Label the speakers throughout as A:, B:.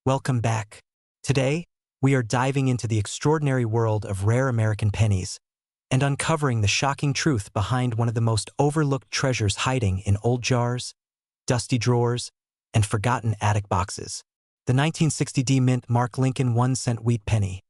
A: Welcome back. Today, we are diving into the extraordinary world of rare American pennies and uncovering the shocking truth behind one of the most overlooked treasures hiding in old jars, dusty drawers, and forgotten attic boxes. The 1960 D Mint Mark Lincoln 1-cent wheat penny.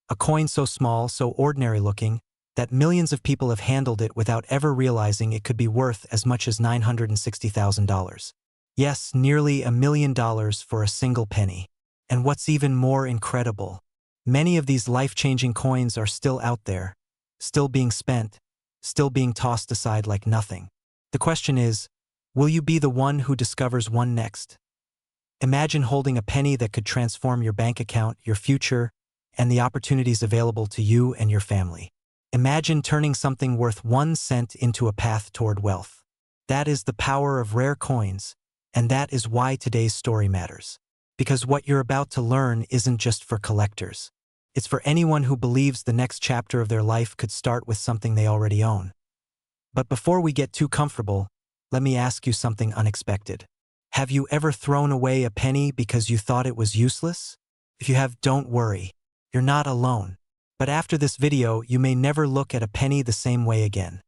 A: A coin so small, so ordinary-looking, that millions of people have handled it without ever realizing it could be worth as much as $960,000. Yes, nearly $1 million for a single penny. And what's even more incredible, many of these life-changing coins are still out there, still being spent, still being tossed aside like nothing. The question is, will you be the one who discovers one next? Imagine holding a penny that could transform your bank account, your future, and the opportunities available to you and your family. Imagine turning something worth 1 cent into a path toward wealth. That is the power of rare coins, and that is why today's story matters. Because what you're about to learn isn't just for collectors. It's for anyone who believes the next chapter of their life could start with something they already own. But before we get too comfortable, let me ask you something unexpected. Have you ever thrown away a penny because you thought it was useless? If you have, don't worry. You're not alone. But after this video, you may never look at a penny the same way again.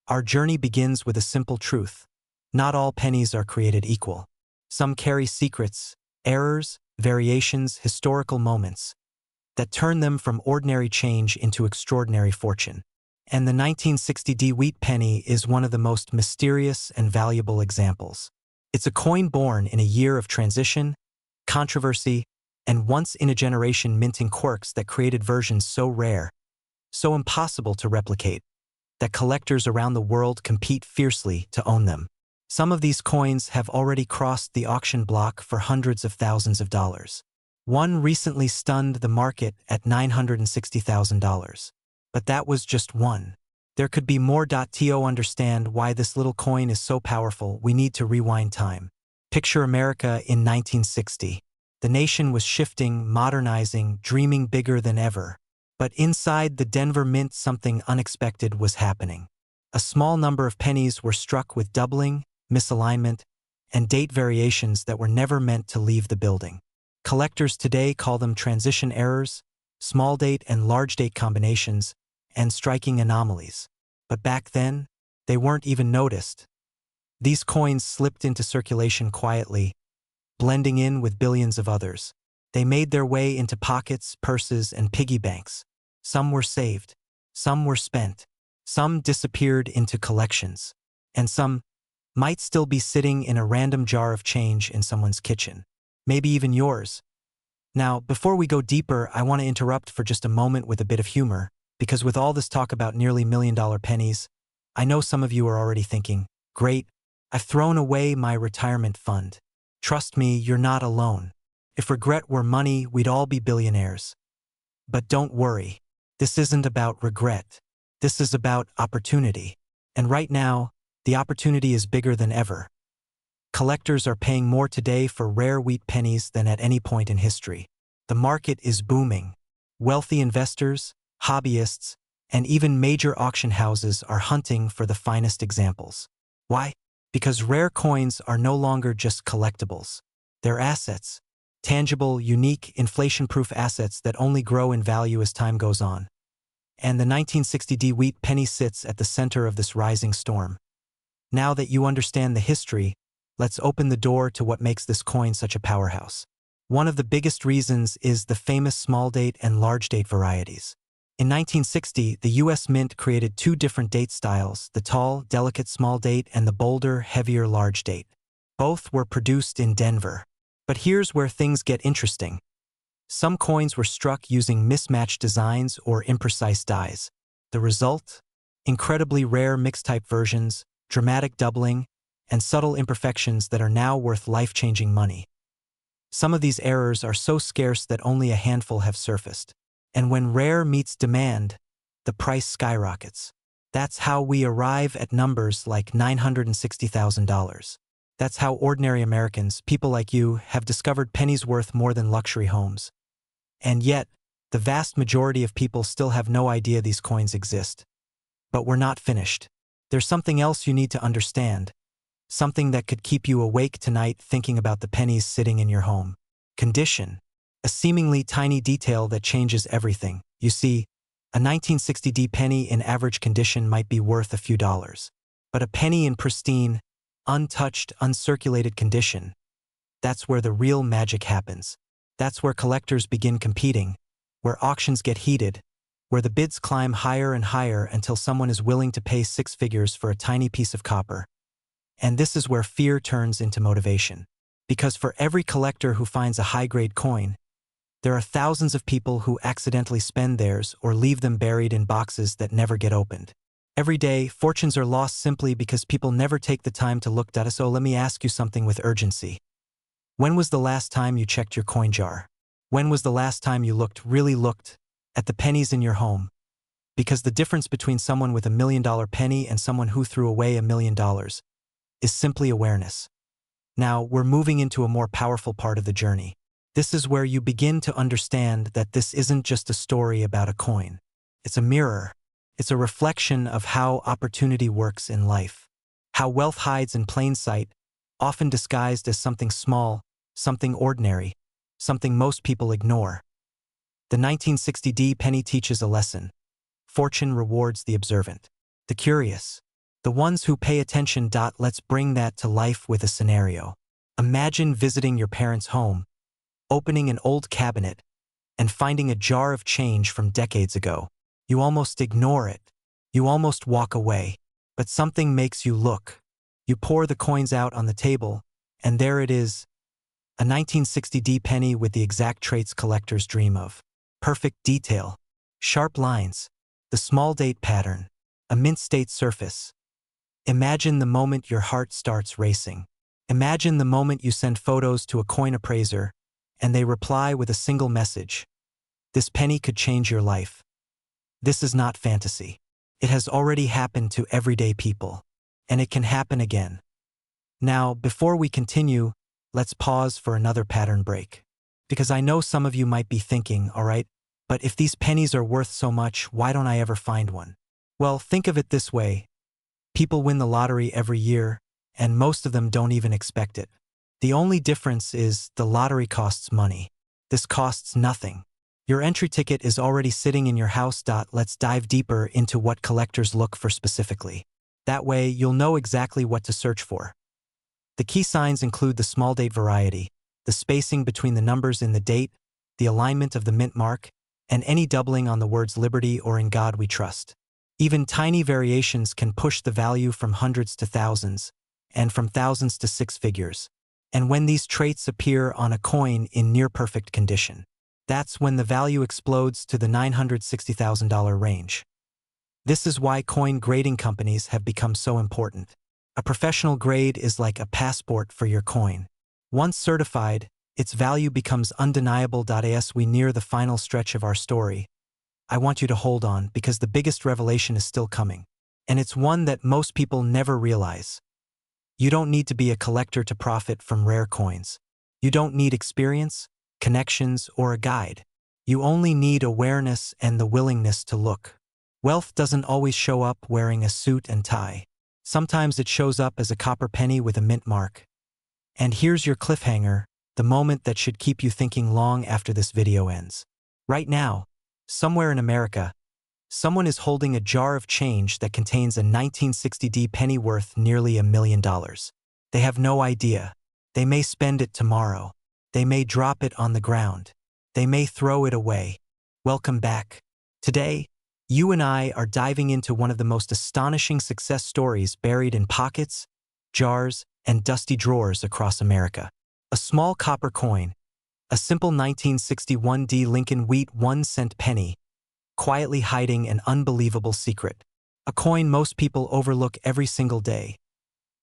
A: Our journey begins with a simple truth. Not all pennies are created equal. Some carry secrets, errors, variations, historical moments that turn them from ordinary change into extraordinary fortune. And the 1960 D wheat penny is one of the most mysterious and valuable examples. It's a coin born in a year of transition, controversy, and once-in-a-generation minting quirks that created versions so rare, so impossible to replicate, that collectors around the world compete fiercely to own them. Some of these coins have already crossed the auction block for hundreds of thousands of dollars. One recently stunned the market at $960,000. But that was just one. There could be more. To understand why this little coin is so powerful, we need to rewind time. Picture America in 1960. The nation was shifting, modernizing, dreaming bigger than ever. But inside the Denver Mint, something unexpected was happening. A small number of pennies were struck with doubling, misalignment, and date variations that were never meant to leave the building. Collectors today call them transition errors, small date and large date combinations, and striking anomalies. But back then, they weren't even noticed. These coins slipped into circulation quietly, blending in with billions of others. They made their way into pockets, purses, and piggy banks. Some were saved, some were spent, some disappeared into collections, and some might still be sitting in a random jar of change in someone's kitchen, maybe even yours. Now, before we go deeper, I want to interrupt for just a moment with a bit of humor, because with all this talk about nearly $1 million pennies, I know some of you are already thinking, great, I've thrown away my retirement fund. Trust me, you're not alone. If regret were money, we'd all be billionaires. But don't worry, this isn't about regret. This is about opportunity. And right now, the opportunity is bigger than ever. Collectors are paying more today for rare wheat pennies than at any point in history. The market is booming. Wealthy investors, hobbyists, and even major auction houses are hunting for the finest examples. Why? Because rare coins are no longer just collectibles. They're assets. Tangible, unique, inflation-proof assets that only grow in value as time goes on. And the 1960 D wheat penny sits at the center of this rising storm. Now that you understand the history, let's open the door to what makes this coin such a powerhouse. One of the biggest reasons is the famous small date and large date varieties. In 1960, the U.S. Mint created two different date styles, the tall, delicate small date and the bolder, heavier large date. Both were produced in Denver. But here's where things get interesting. Some coins were struck using mismatched designs or imprecise dies. The result? Incredibly rare mixed-type versions, dramatic doubling, and subtle imperfections that are now worth life-changing money. Some of these errors are so scarce that only a handful have surfaced. And when rare meets demand, the price skyrockets. That's how we arrive at numbers like $960,000. That's how ordinary Americans, people like you, have discovered pennies worth more than luxury homes. And yet, the vast majority of people still have no idea these coins exist. But we're not finished. There's something else you need to understand. Something that could keep you awake tonight thinking about the pennies sitting in your home. condition, a seemingly tiny detail that changes everything. You see, a 1960 penny in average condition might be worth a few dollars. But a penny in pristine, untouched, uncirculated condition, that's where the real magic happens. That's where collectors begin competing, where auctions get heated, where the bids climb higher and higher until someone is willing to pay six figures for a tiny piece of copper. And this is where fear turns into motivation. Because for every collector who finds a high-grade coin, there are thousands of people who accidentally spend theirs or leave them buried in boxes that never get opened. Every day, fortunes are lost simply because people never take the time to look. So let me ask you something with urgency. When was the last time you checked your coin jar? When was the last time you really looked, at the pennies in your home? Because the difference between someone with $1 million penny and someone who threw away $1 million is simply awareness. Now, we're moving into a more powerful part of the journey. This is where you begin to understand that this isn't just a story about a coin. It's a mirror. It's a reflection of how opportunity works in life. How wealth hides in plain sight, often disguised as something small, something ordinary, something most people ignore. The 1960 penny teaches a lesson. Fortune rewards the observant, the curious, the ones who pay attention. Let's bring that to life with a scenario. Imagine visiting your parents' home, opening an old cabinet, and finding a jar of change from decades ago. You almost ignore it. You almost walk away. But something makes you look. You pour the coins out on the table, and there it is, a 1960 penny with the exact traits collectors dream of. Perfect detail, sharp lines, the small date pattern, a mint state surface. Imagine the moment your heart starts racing. Imagine the moment you send photos to a coin appraiser, and they reply with a single message. This penny could change your life. This is not fantasy. It has already happened to everyday people. And it can happen again. Now, before we continue, let's pause for another pattern break. Because I know some of you might be thinking, all right, but if these pennies are worth so much, why don't I ever find one? Well, think of it this way. People win the lottery every year, and most of them don't even expect it. The only difference is the lottery costs money. This costs nothing. Your entry ticket is already sitting in your house. Let's dive deeper into what collectors look for specifically. That way, you'll know exactly what to search for. The key signs include the small date variety, the spacing between the numbers in the date, the alignment of the mint mark, and any doubling on the words Liberty or In God We Trust. Even tiny variations can push the value from hundreds to thousands, and from thousands to six figures. And when these traits appear on a coin in near-perfect condition, that's when the value explodes to the $960,000 range. This is why coin grading companies have become so important. A professional grade is like a passport for your coin. Once certified, its value becomes undeniable. As we near the final stretch of our story, I want you to hold on because the biggest revelation is still coming. And it's one that most people never realize. You don't need to be a collector to profit from rare coins. You don't need experience, connections, or a guide. You only need awareness and the willingness to look. Wealth doesn't always show up wearing a suit and tie. Sometimes it shows up as a copper penny with a mint mark. And here's your cliffhanger, the moment that should keep you thinking long after this video ends. Right now, somewhere in America, someone is holding a jar of change that contains a 1960 penny worth nearly $1 million. They have no idea. They may spend it tomorrow. They may drop it on the ground. They may throw it away. Welcome back. Today, you and I are diving into one of the most astonishing success stories buried in pockets, jars, and dusty drawers across America. A small copper coin, a simple 1961 Lincoln Wheat 1-cent penny, quietly hiding an unbelievable secret. A coin most people overlook every single day.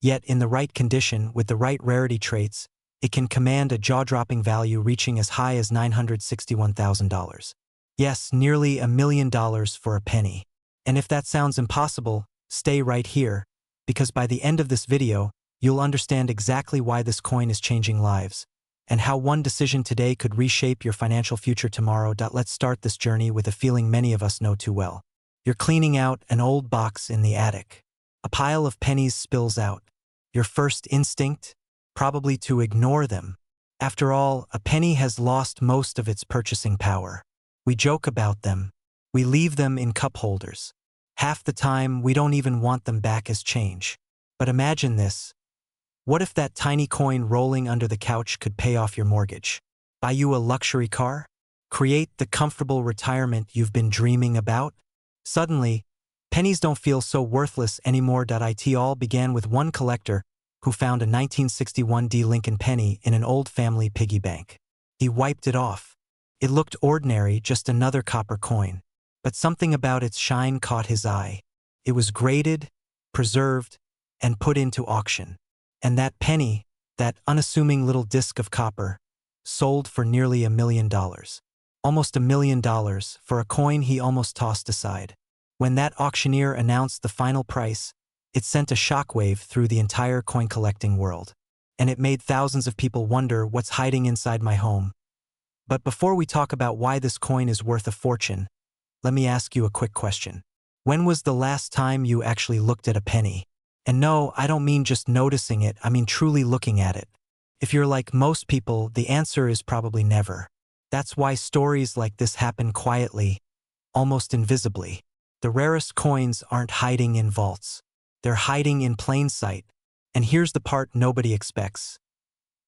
A: Yet in the right condition, with the right rarity traits, it can command a jaw-dropping value reaching as high as $961,000. Yes, nearly $1 million for a penny. And if that sounds impossible, stay right here, because by the end of this video, you'll understand exactly why this coin is changing lives, and how one decision today could reshape your financial future tomorrow. Let's start this journey with a feeling many of us know too well. You're cleaning out an old box in the attic. A pile of pennies spills out. Your first instinct? Probably to ignore them. After all, a penny has lost most of its purchasing power. We joke about them. We leave them in cup holders. Half the time, we don't even want them back as change. But imagine this. What if that tiny coin rolling under the couch could pay off your mortgage? Buy you a luxury car? Create the comfortable retirement you've been dreaming about? Suddenly, pennies don't feel so worthless anymore. It all began with one collector who found a 1961 D Lincoln penny in an old family piggy bank. He wiped it off. It looked ordinary, just another copper coin. But something about its shine caught his eye. It was graded, preserved, and put into auction. And that penny, that unassuming little disc of copper, sold for nearly $1 million. Almost $1 million for a coin he almost tossed aside. When that auctioneer announced the final price, it sent a shockwave through the entire coin-collecting world. And it made thousands of people wonder what's hiding inside my home. But before we talk about why this coin is worth a fortune, let me ask you a quick question. When was the last time you actually looked at a penny? And no, I don't mean just noticing it, I mean truly looking at it. If you're like most people, the answer is probably never. That's why stories like this happen quietly, almost invisibly. The rarest coins aren't hiding in vaults. They're hiding in plain sight. And here's the part nobody expects.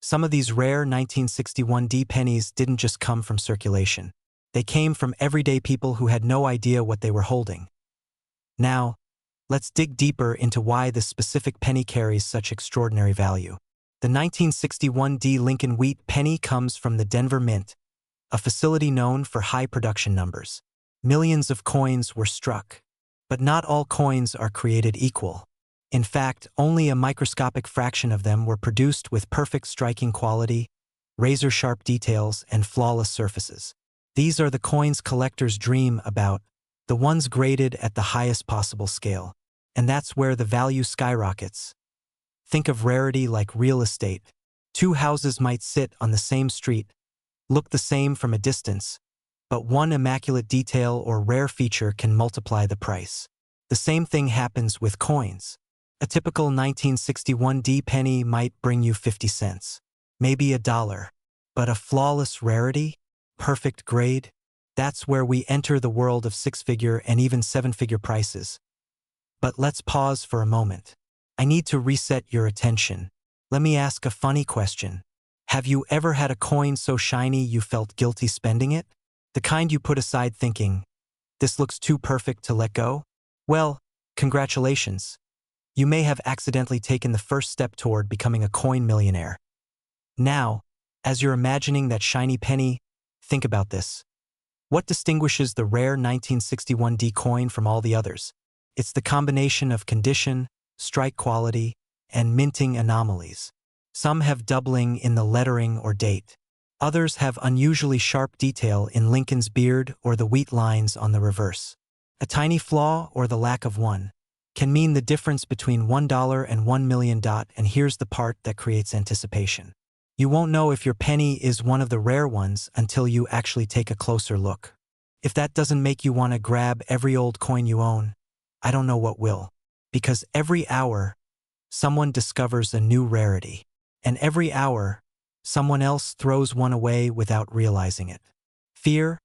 A: Some of these rare 1961 D pennies didn't just come from circulation. They came from everyday people who had no idea what they were holding. Now, let's dig deeper into why this specific penny carries such extraordinary value. The 1961 D Lincoln Wheat penny comes from the Denver Mint, a facility known for high production numbers. Millions of coins were struck. But not all coins are created equal. In fact, only a microscopic fraction of them were produced with perfect striking quality, razor-sharp details, and flawless surfaces. These are the coins collectors dream about, the ones graded at the highest possible scale. And that's where the value skyrockets. Think of rarity like real estate. Two houses might sit on the same street, look the same from a distance, but one immaculate detail or rare feature can multiply the price. The same thing happens with coins. A typical 1961 D penny might bring you 50 cents, maybe $1, but a flawless rarity, perfect grade, that's where we enter the world of six-figure and even seven-figure prices. But let's pause for a moment. I need to reset your attention. Let me ask a funny question. Have you ever had a coin so shiny you felt guilty spending it? The kind you put aside thinking, this looks too perfect to let go? Well, congratulations. You may have accidentally taken the first step toward becoming a coin millionaire. Now, as you're imagining that shiny penny, think about this. What distinguishes the rare 1961 D coin from all the others? It's the combination of condition, strike quality, and minting anomalies. Some have doubling in the lettering or date. Others have unusually sharp detail in Lincoln's beard or the wheat lines on the reverse. A tiny flaw, or the lack of one, can mean the difference between $1 and $1 million. And here's the part that creates anticipation. You won't know if your penny is one of the rare ones until you actually take a closer look. If that doesn't make you want to grab every old coin you own, I don't know what will. Because every hour, someone discovers a new rarity. And every hour, someone else throws one away without realizing it. Fear,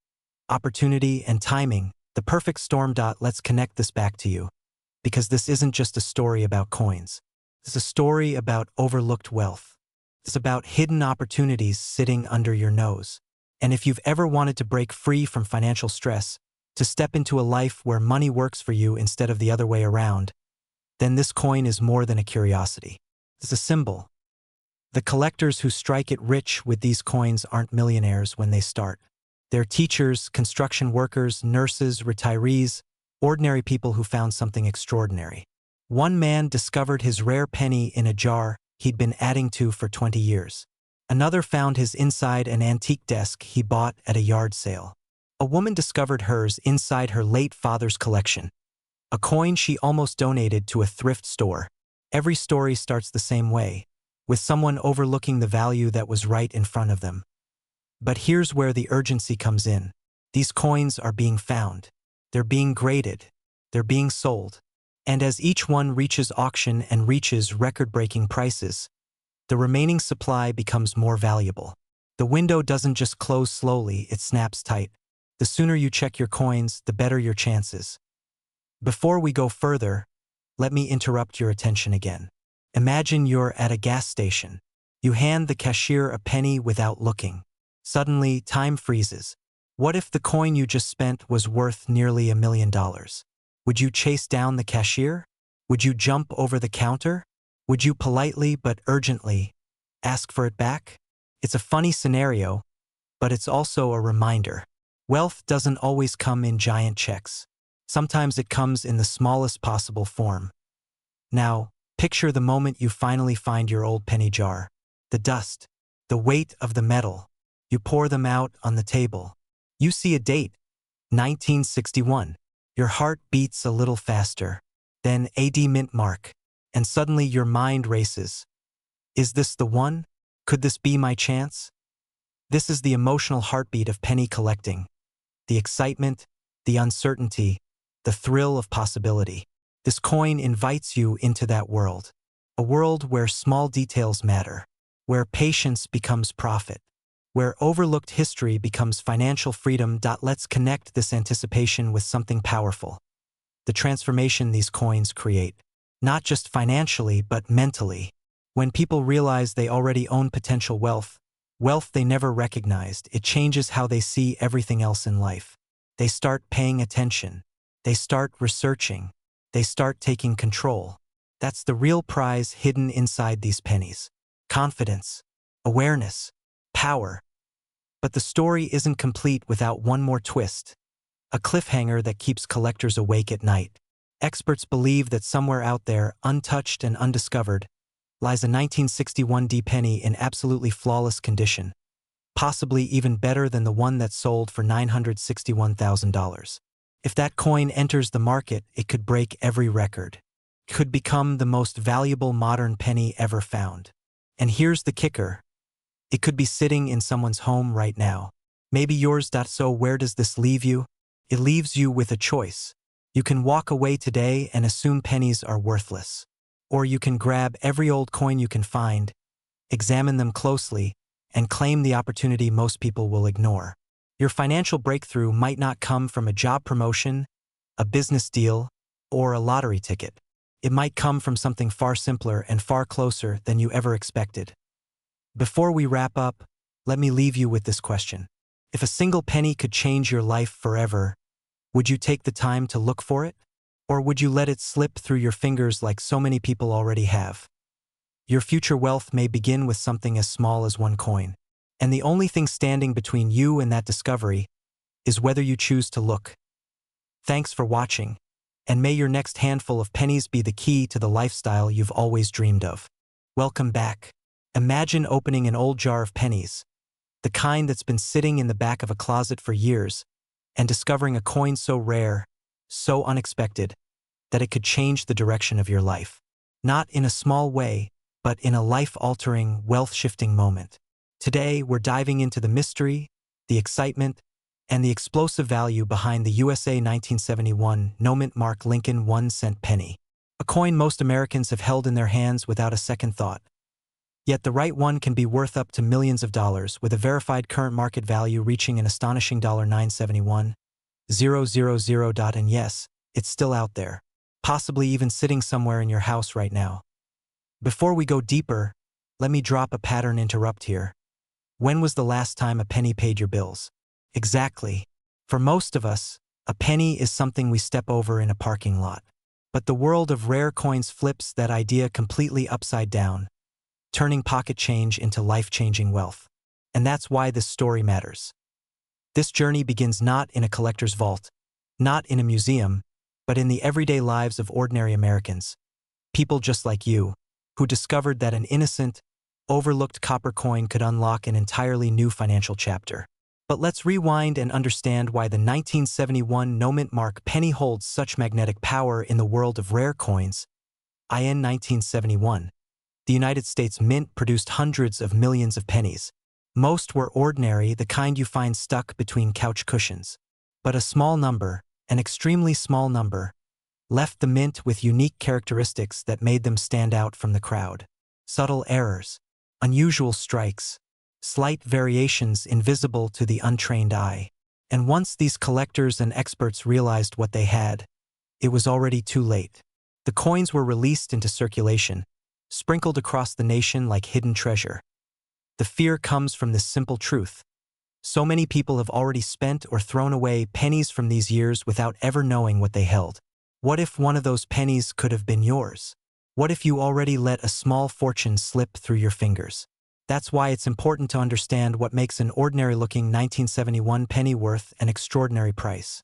A: opportunity, and timing, the perfect storm. Let's connect this back to you. Because this isn't just a story about coins. It's a story about overlooked wealth. It's about hidden opportunities sitting under your nose. And if you've ever wanted to break free from financial stress, to step into a life where money works for you instead of the other way around, then this coin is more than a curiosity. It's a symbol. The collectors who strike it rich with these coins aren't millionaires when they start. They're teachers, construction workers, nurses, retirees, ordinary people who found something extraordinary. One man discovered his rare penny in a jar he'd been adding to for 20 years. Another found his inside an antique desk he bought at a yard sale. A woman discovered hers inside her late father's collection. A coin she almost donated to a thrift store. Every story starts the same way, with someone overlooking the value that was right in front of them. But here's where the urgency comes in. These coins are being found. They're being graded. They're being sold. And as each one reaches auction and reaches record-breaking prices, The remaining supply becomes more valuable. The window doesn't just close slowly, it snaps tight. The sooner you check your coins, the better your chances. Before we go further, let me interrupt your attention again. Imagine you're at a gas station. You hand the cashier a penny without looking. Suddenly, time freezes. What if the coin you just spent was worth nearly $1 million? Would you chase down the cashier? Would you jump over the counter? Would you politely but urgently ask for it back? It's a funny scenario, but it's also a reminder. Wealth doesn't always come in giant checks. Sometimes it comes in the smallest possible form. Now, picture the moment you finally find your old penny jar. The dust, the weight of the metal. You pour them out on the table. You see a date, 1961. Your heart beats a little faster. Then AD mint mark. And suddenly your mind races. Is this the one? Could this be my chance? This is the emotional heartbeat of penny collecting. The excitement, the uncertainty, the thrill of possibility. This coin invites you into that world. A world where small details matter, where patience becomes profit, where overlooked history becomes financial freedom. Let's connect this anticipation with something powerful. The transformation these coins create, not just financially but mentally. When people realize they already own potential wealth they never recognized, it changes how they see everything else in life. They start paying attention. They start researching. They start taking control. That's the real prize hidden inside these pennies. Confidence, awareness, power. But the story isn't complete without one more twist. A cliffhanger that keeps collectors awake at night. Experts believe that somewhere out there, untouched and undiscovered, lies a 1961 D penny in absolutely flawless condition, possibly even better than the one that sold for $961,000. If that coin enters the market, it could break every record. It could become the most valuable modern penny ever found. And here's the kicker. It could be sitting in someone's home right now. Maybe yours. So where does this leave you? It leaves you with a choice. You can walk away today and assume pennies are worthless. Or you can grab every old coin you can find, examine them closely, and claim the opportunity most people will ignore. Your financial breakthrough might not come from a job promotion, a business deal, or a lottery ticket. It might come from something far simpler and far closer than you ever expected. Before we wrap up, let me leave you with this question. If a single penny could change your life forever, would you take the time to look for it? Or would you let it slip through your fingers like so many people already have? Your future wealth may begin with something as small as one coin. And the only thing standing between you and that discovery is whether you choose to look. Thanks for watching, and may your next handful of pennies be the key to the lifestyle you've always dreamed of. Welcome back. Imagine opening an old jar of pennies, the kind that's been sitting in the back of a closet for years, and discovering a coin so rare, so unexpected, that it could change the direction of your life. Not in a small way, but in a life-altering, wealth-shifting moment. Today, we're diving into the mystery, the excitement, and the explosive value behind the USA 1971 no-mint mark Lincoln 1-cent penny. A coin most Americans have held in their hands without a second thought. Yet the right one can be worth up to millions of dollars, with a verified current market value reaching an astonishing $971,000. And yes, it's still out there, possibly even sitting somewhere in your house right now. Before we go deeper, let me drop a pattern interrupt here. When was the last time a penny paid your bills? Exactly. For most of us, a penny is something we step over in a parking lot. But the world of rare coins flips that idea completely upside down, turning pocket change into life-changing wealth. And that's why this story matters. This journey begins not in a collector's vault, not in a museum, but in the everyday lives of ordinary Americans. People just like you, who discovered that an innocent, overlooked copper coin could unlock an entirely new financial chapter. But let's rewind and understand why the 1971 no-mint mark penny holds such magnetic power in the world of rare coins. In 1971, the United States Mint produced hundreds of millions of pennies. Most were ordinary, the kind you find stuck between couch cushions. But a small number, an extremely small number, left the mint with unique characteristics that made them stand out from the crowd. Subtle errors, unusual strikes, slight variations invisible to the untrained eye. And once these collectors and experts realized what they had, it was already too late. The coins were released into circulation, sprinkled across the nation like hidden treasure. The fear comes from this simple truth. So many people have already spent or thrown away pennies from these years without ever knowing what they held. What if one of those pennies could have been yours? What if you already let a small fortune slip through your fingers? That's why it's important to understand what makes an ordinary-looking 1971 penny worth an extraordinary price.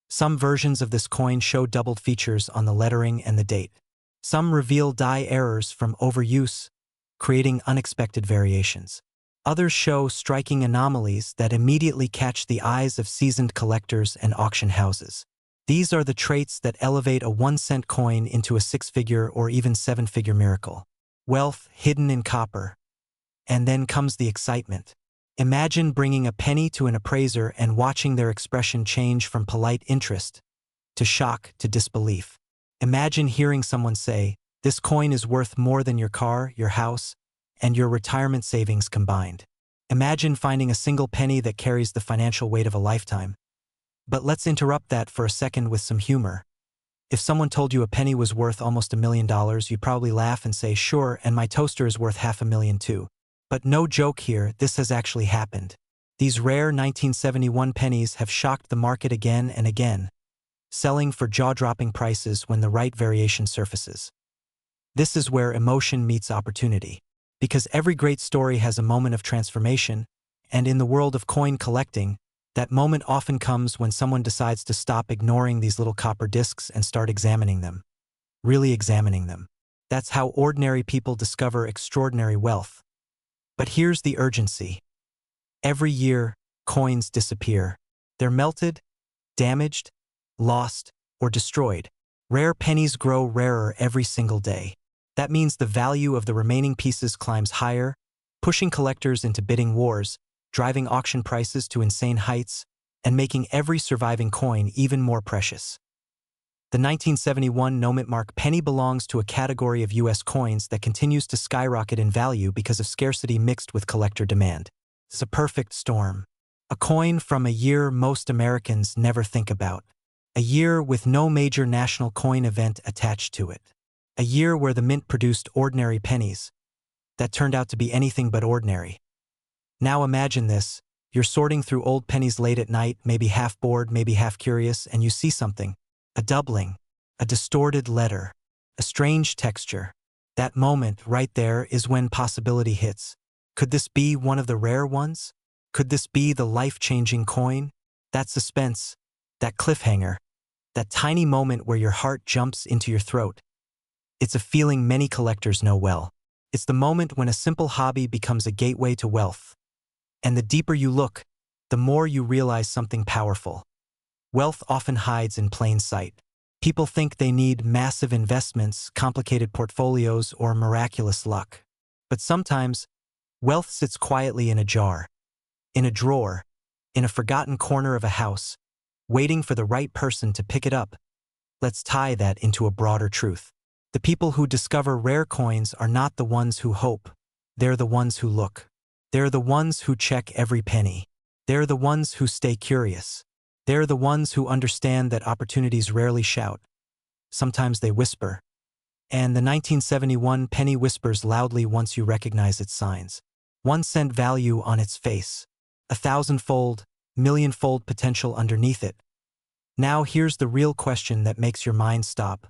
A: Some versions of this coin show doubled features on the lettering and the date. Some reveal die errors from overuse, creating unexpected variations. Others show striking anomalies that immediately catch the eyes of seasoned collectors and auction houses. These are the traits that elevate a 1-cent coin into a 6-figure or even 7-figure miracle. Wealth hidden in copper. And then comes the excitement. Imagine bringing a penny to an appraiser and watching their expression change from polite interest to shock to disbelief. Imagine hearing someone say, "This coin is worth more than your car, your house, and your retirement savings combined." Imagine finding a single penny that carries the financial weight of a lifetime. But let's interrupt that for a second with some humor. If someone told you a penny was worth almost $1 million, you'd probably laugh and say, "Sure, and my toaster is worth $500,000 too." But no joke here, this has actually happened. These rare 1971 pennies have shocked the market again and again, selling for jaw-dropping prices when the right variation surfaces. This is where emotion meets opportunity. Because every great story has a moment of transformation, and in the world of coin collecting, that moment often comes when someone decides to stop ignoring these little copper discs and start examining them. Really examining them. That's how ordinary people discover extraordinary wealth. But here's the urgency. Every year, coins disappear. They're melted, damaged, lost, or destroyed. Rare pennies grow rarer every single day. That means the value of the remaining pieces climbs higher, pushing collectors into bidding wars, driving auction prices to insane heights, and making every surviving coin even more precious. The 1971 no-mint penny belongs to a category of U.S. coins that continues to skyrocket in value because of scarcity mixed with collector demand. It's a perfect storm. A coin from a year most Americans never think about. A year with no major national coin event attached to it. A year where the mint produced ordinary pennies that turned out to be anything but ordinary. Now imagine this. You're sorting through old pennies late at night, maybe half bored, maybe half curious, and you see something. A doubling, a distorted letter, a strange texture. That moment right there is when possibility hits. Could this be one of the rare ones? Could this be the life-changing coin? That suspense, that cliffhanger, that tiny moment where your heart jumps into your throat. It's a feeling many collectors know well. It's the moment when a simple hobby becomes a gateway to wealth. And the deeper you look, the more you realize something powerful. Wealth often hides in plain sight. People think they need massive investments, complicated portfolios, or miraculous luck. But sometimes, wealth sits quietly in a jar, in a drawer, in a forgotten corner of a house, waiting for the right person to pick it up. Let's tie that into a broader truth. The people who discover rare coins are not the ones who hope. They're the ones who look. They're the ones who check every penny. They're the ones who stay curious. They're the ones who understand that opportunities rarely shout. Sometimes they whisper. And the 1971 penny whispers loudly once you recognize its signs. 1-cent value on its face. 1,000-fold, million-fold potential underneath it. Now here's the real question that makes your mind stop.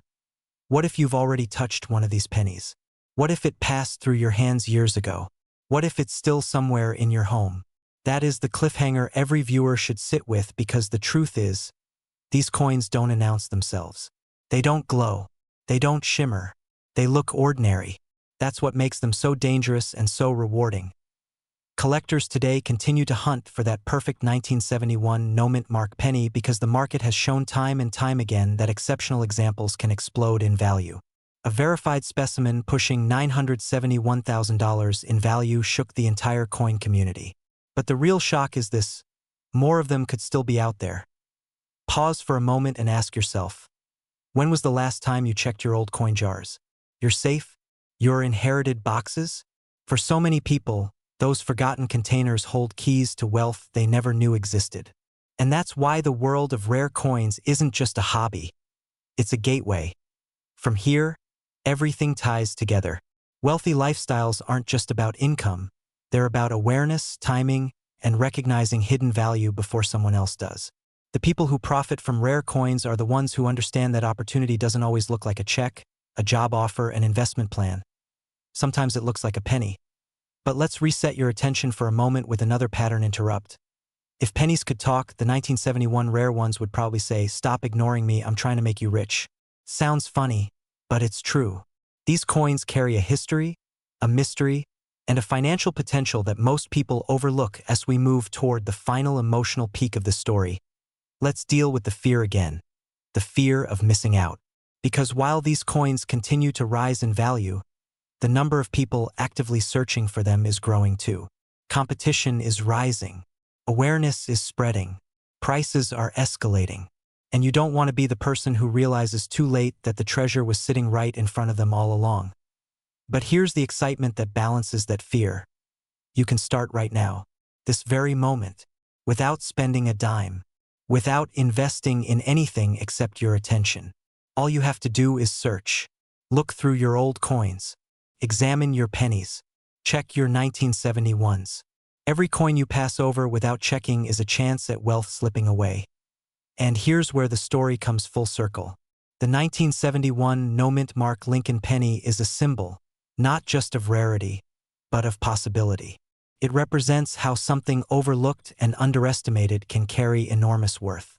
A: What if you've already touched one of these pennies? What if it passed through your hands years ago? What if it's still somewhere in your home? That is the cliffhanger every viewer should sit with, because the truth is, these coins don't announce themselves. They don't glow. They don't shimmer. They look ordinary. That's what makes them so dangerous and so rewarding. Collectors today continue to hunt for that perfect 1971 no-mint penny because the market has shown time and time again that exceptional examples can explode in value. A verified specimen pushing $971,000 in value shook the entire coin community. But the real shock is this: more of them could still be out there. Pause for a moment and ask yourself, when was the last time you checked your old coin jars? Your safe? Your inherited boxes? For so many people, those forgotten containers hold keys to wealth they never knew existed. And that's why the world of rare coins isn't just a hobby. It's a gateway. From here, everything ties together. Wealthy lifestyles aren't just about income. They're about awareness, timing, and recognizing hidden value before someone else does. The people who profit from rare coins are the ones who understand that opportunity doesn't always look like a check, a job offer, an investment plan. Sometimes it looks like a penny. But let's reset your attention for a moment with another pattern interrupt. If pennies could talk, the 1971 rare ones would probably say, "Stop ignoring me, I'm trying to make you rich." Sounds funny, but it's true. These coins carry a history, a mystery, and a financial potential that most people overlook as we move toward the final emotional peak of the story. Let's deal with the fear again, the fear of missing out. Because while these coins continue to rise in value, the number of people actively searching for them is growing too. Competition is rising. Awareness is spreading. Prices are escalating. And you don't want to be the person who realizes too late that the treasure was sitting right in front of them all along. But here's the excitement that balances that fear. You can start right now, this very moment, without spending a dime, without investing in anything except your attention. All you have to do is search. Look through your old coins. Examine your pennies. Check your 1971s. Every coin you pass over without checking is a chance at wealth slipping away. And here's where the story comes full circle. The 1971 no-mint mark Lincoln penny is a symbol, not just of rarity, but of possibility. It represents how something overlooked and underestimated can carry enormous worth.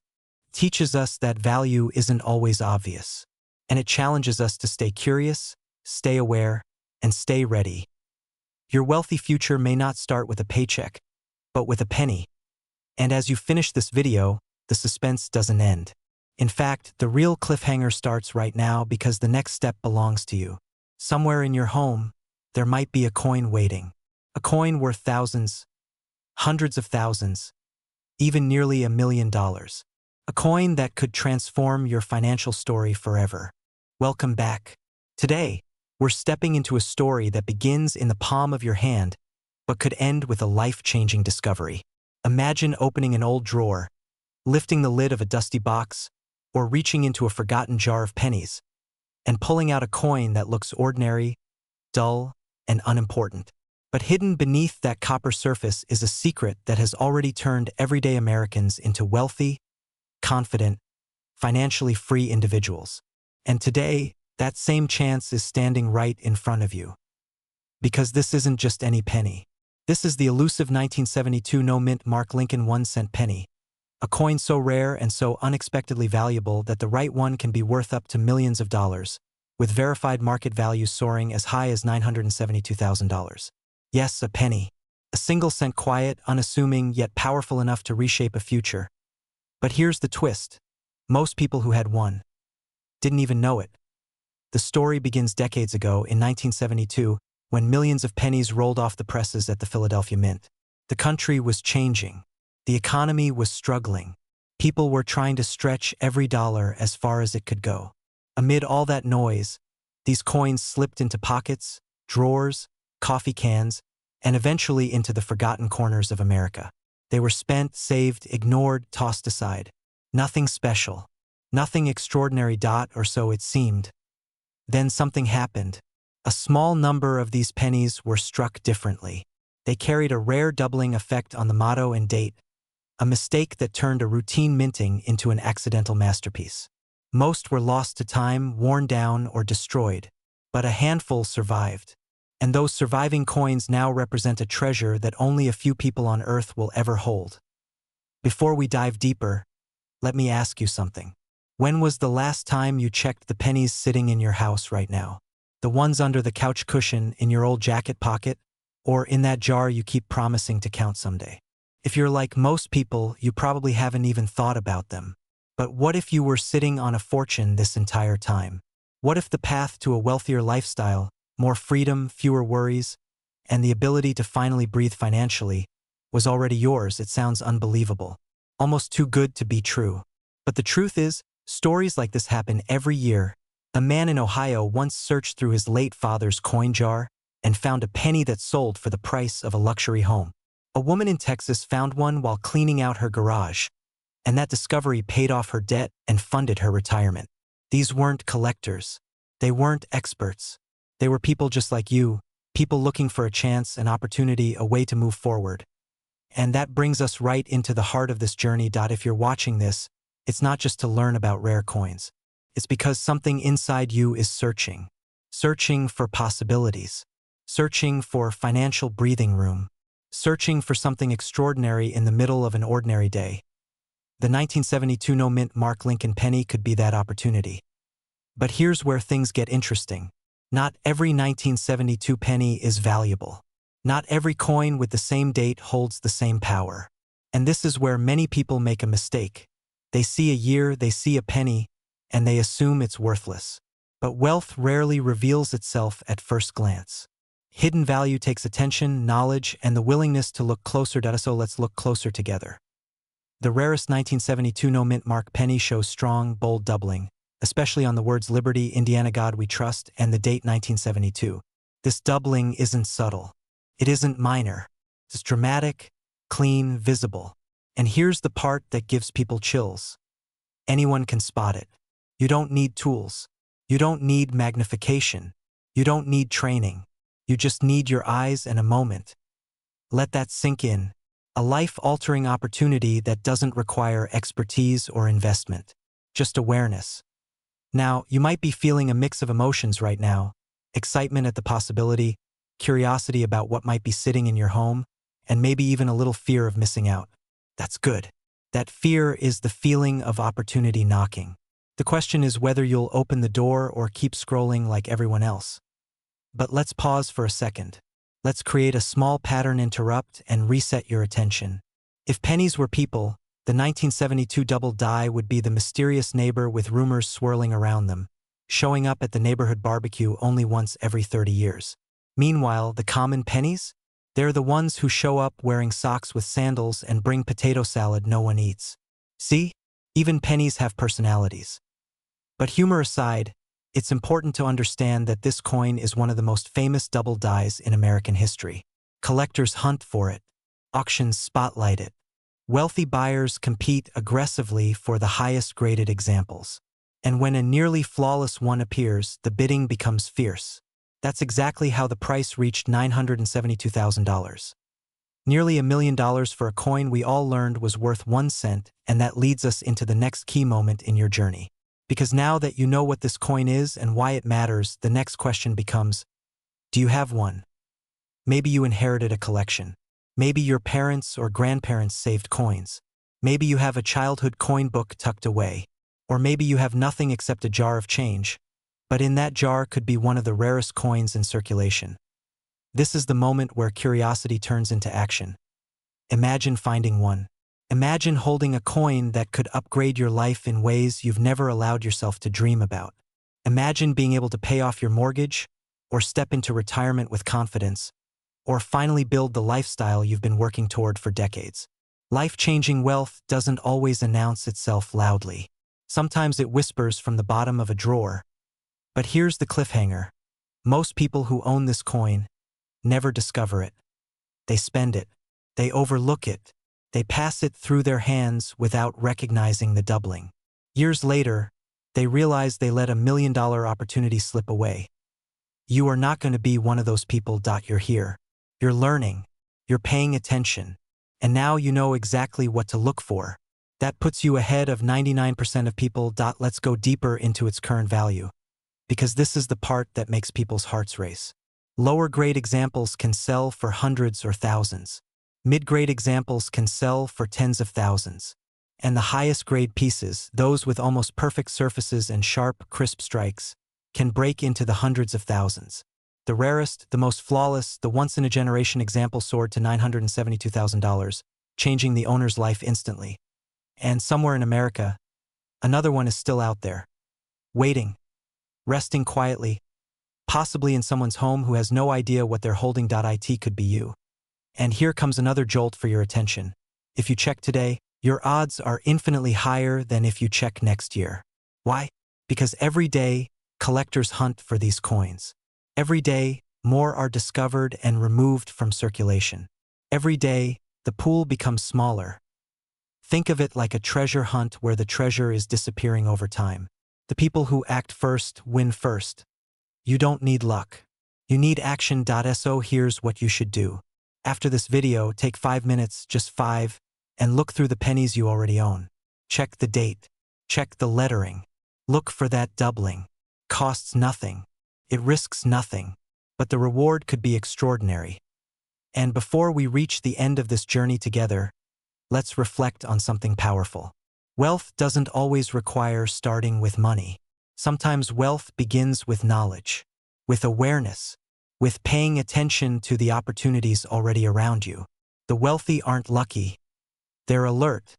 A: It teaches us that value isn't always obvious, and it challenges us to stay curious, stay aware, and stay ready. Your wealthy future may not start with a paycheck, but with a penny. And as you finish this video, the suspense doesn't end. In fact, the real cliffhanger starts right now because the next step belongs to you. Somewhere in your home, there might be a coin waiting. A coin worth thousands, hundreds of thousands, even nearly $1 million. A coin that could transform your financial story forever. Welcome back. Today, we're stepping into a story that begins in the palm of your hand, but could end with a life-changing discovery. Imagine opening an old drawer, lifting the lid of a dusty box, or reaching into a forgotten jar of pennies, and pulling out a coin that looks ordinary, dull, and unimportant. But hidden beneath that copper surface is a secret that has already turned everyday Americans into wealthy, confident, financially free individuals. And today, that same chance is standing right in front of you. Because this isn't just any penny. This is the elusive 1972 no-mint mark Lincoln 1-cent penny. A coin so rare and so unexpectedly valuable that the right one can be worth up to millions of dollars, with verified market value soaring as high as $972,000. Yes, a penny. A single cent, quiet, unassuming, yet powerful enough to reshape a future. But here's the twist. Most people who had one didn't even know it. The story begins decades ago in 1972, when millions of pennies rolled off the presses at the Philadelphia Mint. The country was changing. The economy was struggling. People were trying to stretch every dollar as far as it could go. Amid all that noise, these coins slipped into pockets, drawers, coffee cans, and eventually into the forgotten corners of America. They were spent, saved, ignored, tossed aside. Nothing special. Nothing extraordinary, or so it seemed. Then something happened. A small number of these pennies were struck differently. They carried a rare doubling effect on the motto and date, a mistake that turned a routine minting into an accidental masterpiece. Most were lost to time, worn down, or destroyed, but a handful survived. And those surviving coins now represent a treasure that only a few people on Earth will ever hold. Before we dive deeper, let me ask you something. When was the last time you checked the pennies sitting in your house right now? The ones under the couch cushion, in your old jacket pocket, or in that jar you keep promising to count someday? If you're like most people, you probably haven't even thought about them. But what if you were sitting on a fortune this entire time? What if the path to a wealthier lifestyle, more freedom, fewer worries, and the ability to finally breathe financially was already yours? It sounds unbelievable. Almost too good to be true. But the truth is, stories like this happen every year. A man in Ohio once searched through his late father's coin jar, and found a penny that sold for the price of a luxury home. A woman in Texas found one while cleaning out her garage, and that discovery paid off her debt and funded her retirement. These weren't collectors. They weren't experts. They were people just like you, people looking for a chance, an opportunity, a way to move forward. And that brings us right into the heart of this journey. If you're watching this, it's not just to learn about rare coins. It's because something inside you is searching. Searching for possibilities. Searching for financial breathing room. Searching for something extraordinary in the middle of an ordinary day. The 1972 no-mint Mark Lincoln penny could be that opportunity. But here's where things get interesting. Not every 1972 penny is valuable. Not every coin with the same date holds the same power. And this is where many people make a mistake. They see a year, they see a penny, and they assume it's worthless. But wealth rarely reveals itself at first glance. Hidden value takes attention, knowledge, and the willingness to look closer. So let's look closer together. The rarest 1972 no-mint Mark penny shows strong, bold doubling, especially on the words Liberty, Indiana, God We Trust, and the date 1972. This doubling isn't subtle. It isn't minor. It's dramatic, clean, visible. And here's the part that gives people chills. Anyone can spot it. You don't need tools. You don't need magnification. You don't need training. You just need your eyes and a moment. Let that sink in. A life-altering opportunity that doesn't require expertise or investment. Just awareness. Now, you might be feeling a mix of emotions right now. Excitement at the possibility, curiosity about what might be sitting in your home, and maybe even a little fear of missing out. That's good. That fear is the feeling of opportunity knocking. The question is whether you'll open the door or keep scrolling like everyone else. But let's pause for a second. Let's create a small pattern interrupt and reset your attention. If pennies were people, the 1972 double die would be the mysterious neighbor with rumors swirling around them, showing up at the neighborhood barbecue only once every 30 years. Meanwhile, the common pennies? They're the ones who show up wearing socks with sandals and bring potato salad no one eats. See? Even pennies have personalities. But humor aside, it's important to understand that this coin is one of the most famous double dies in American history. Collectors hunt for it. Auctions spotlight it. Wealthy buyers compete aggressively for the highest graded examples. And when a nearly flawless one appears, the bidding becomes fierce. That's exactly how the price reached $972,000. Nearly $1 million for a coin we all learned was worth 1 cent, and that leads us into the next key moment in your journey. Because now that you know what this coin is and why it matters, the next question becomes, do you have one? Maybe you inherited a collection. Maybe your parents or grandparents saved coins. Maybe you have a childhood coin book tucked away. Or maybe you have nothing except a jar of change. But in that jar could be one of the rarest coins in circulation. This is the moment where curiosity turns into action. Imagine finding one. Imagine holding a coin that could upgrade your life in ways you've never allowed yourself to dream about. Imagine being able to pay off your mortgage, or step into retirement with confidence, or finally build the lifestyle you've been working toward for decades. Life-changing wealth doesn't always announce itself loudly. Sometimes it whispers from the bottom of a drawer. But here's the cliffhanger. Most people who own this coin never discover it. They spend it. They overlook it. They pass it through their hands without recognizing the doubling. Years later, they realize they let $1 million opportunity slip away. You are not going to be one of those people. You're here. You're learning. You're paying attention. And now you know exactly what to look for. That puts you ahead of 99% of people. Let's go deeper into its current value. Because this is the part that makes people's hearts race. Lower grade examples can sell for hundreds or thousands. Mid-grade examples can sell for tens of thousands. And the highest grade pieces, those with almost perfect surfaces and sharp, crisp strikes, can break into the hundreds of thousands. The rarest, the most flawless, the once-in-a-generation example soared to $972,000, changing the owner's life instantly. And somewhere in America, another one is still out there, waiting, resting quietly, possibly in someone's home who has no idea what they're holding. It could be you. And here comes another jolt for your attention. If you check today, your odds are infinitely higher than if you check next year. Why? Because every day, collectors hunt for these coins. Every day, more are discovered and removed from circulation. Every day, the pool becomes smaller. Think of it like a treasure hunt where the treasure is disappearing over time. The people who act first win first. You don't need luck. You need action. So here's what you should do. After this video, take 5 minutes, just 5, and look through the pennies you already own. Check the date. Check the lettering. Look for that doubling. Costs nothing. It risks nothing. But the reward could be extraordinary. And before we reach the end of this journey together, let's reflect on something powerful. Wealth doesn't always require starting with money. Sometimes wealth begins with knowledge, with awareness, with paying attention to the opportunities already around you. The wealthy aren't lucky. They're alert.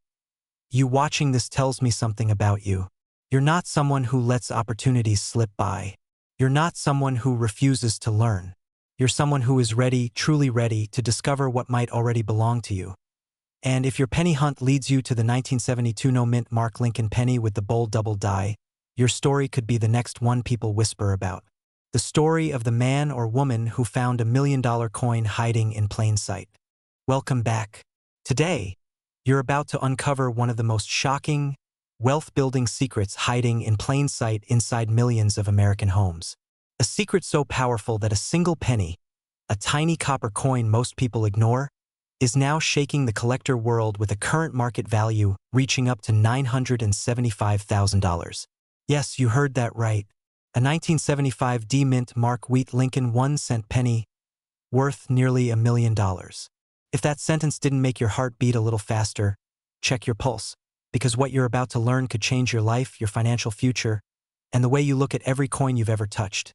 A: You watching this tells me something about you. You're not someone who lets opportunities slip by. You're not someone who refuses to learn. You're someone who is ready, truly ready, to discover what might already belong to you. And if your penny hunt leads you to the 1972 no-mint Mark Lincoln penny with the bold double die, your story could be the next one people whisper about. The story of the man or woman who found a $1 million coin hiding in plain sight. Welcome back. Today, you're about to uncover one of the most shocking, wealth-building secrets hiding in plain sight inside millions of American homes. A secret so powerful that a single penny, a tiny copper coin most people ignore, is now shaking the collector world with a current market value reaching up to $975,000. Yes, you heard that right. A 1975 D-mint Mark Wheat Lincoln 1-cent penny, worth nearly $1 million. If that sentence didn't make your heart beat a little faster, check your pulse, because what you're about to learn could change your life, your financial future, and the way you look at every coin you've ever touched.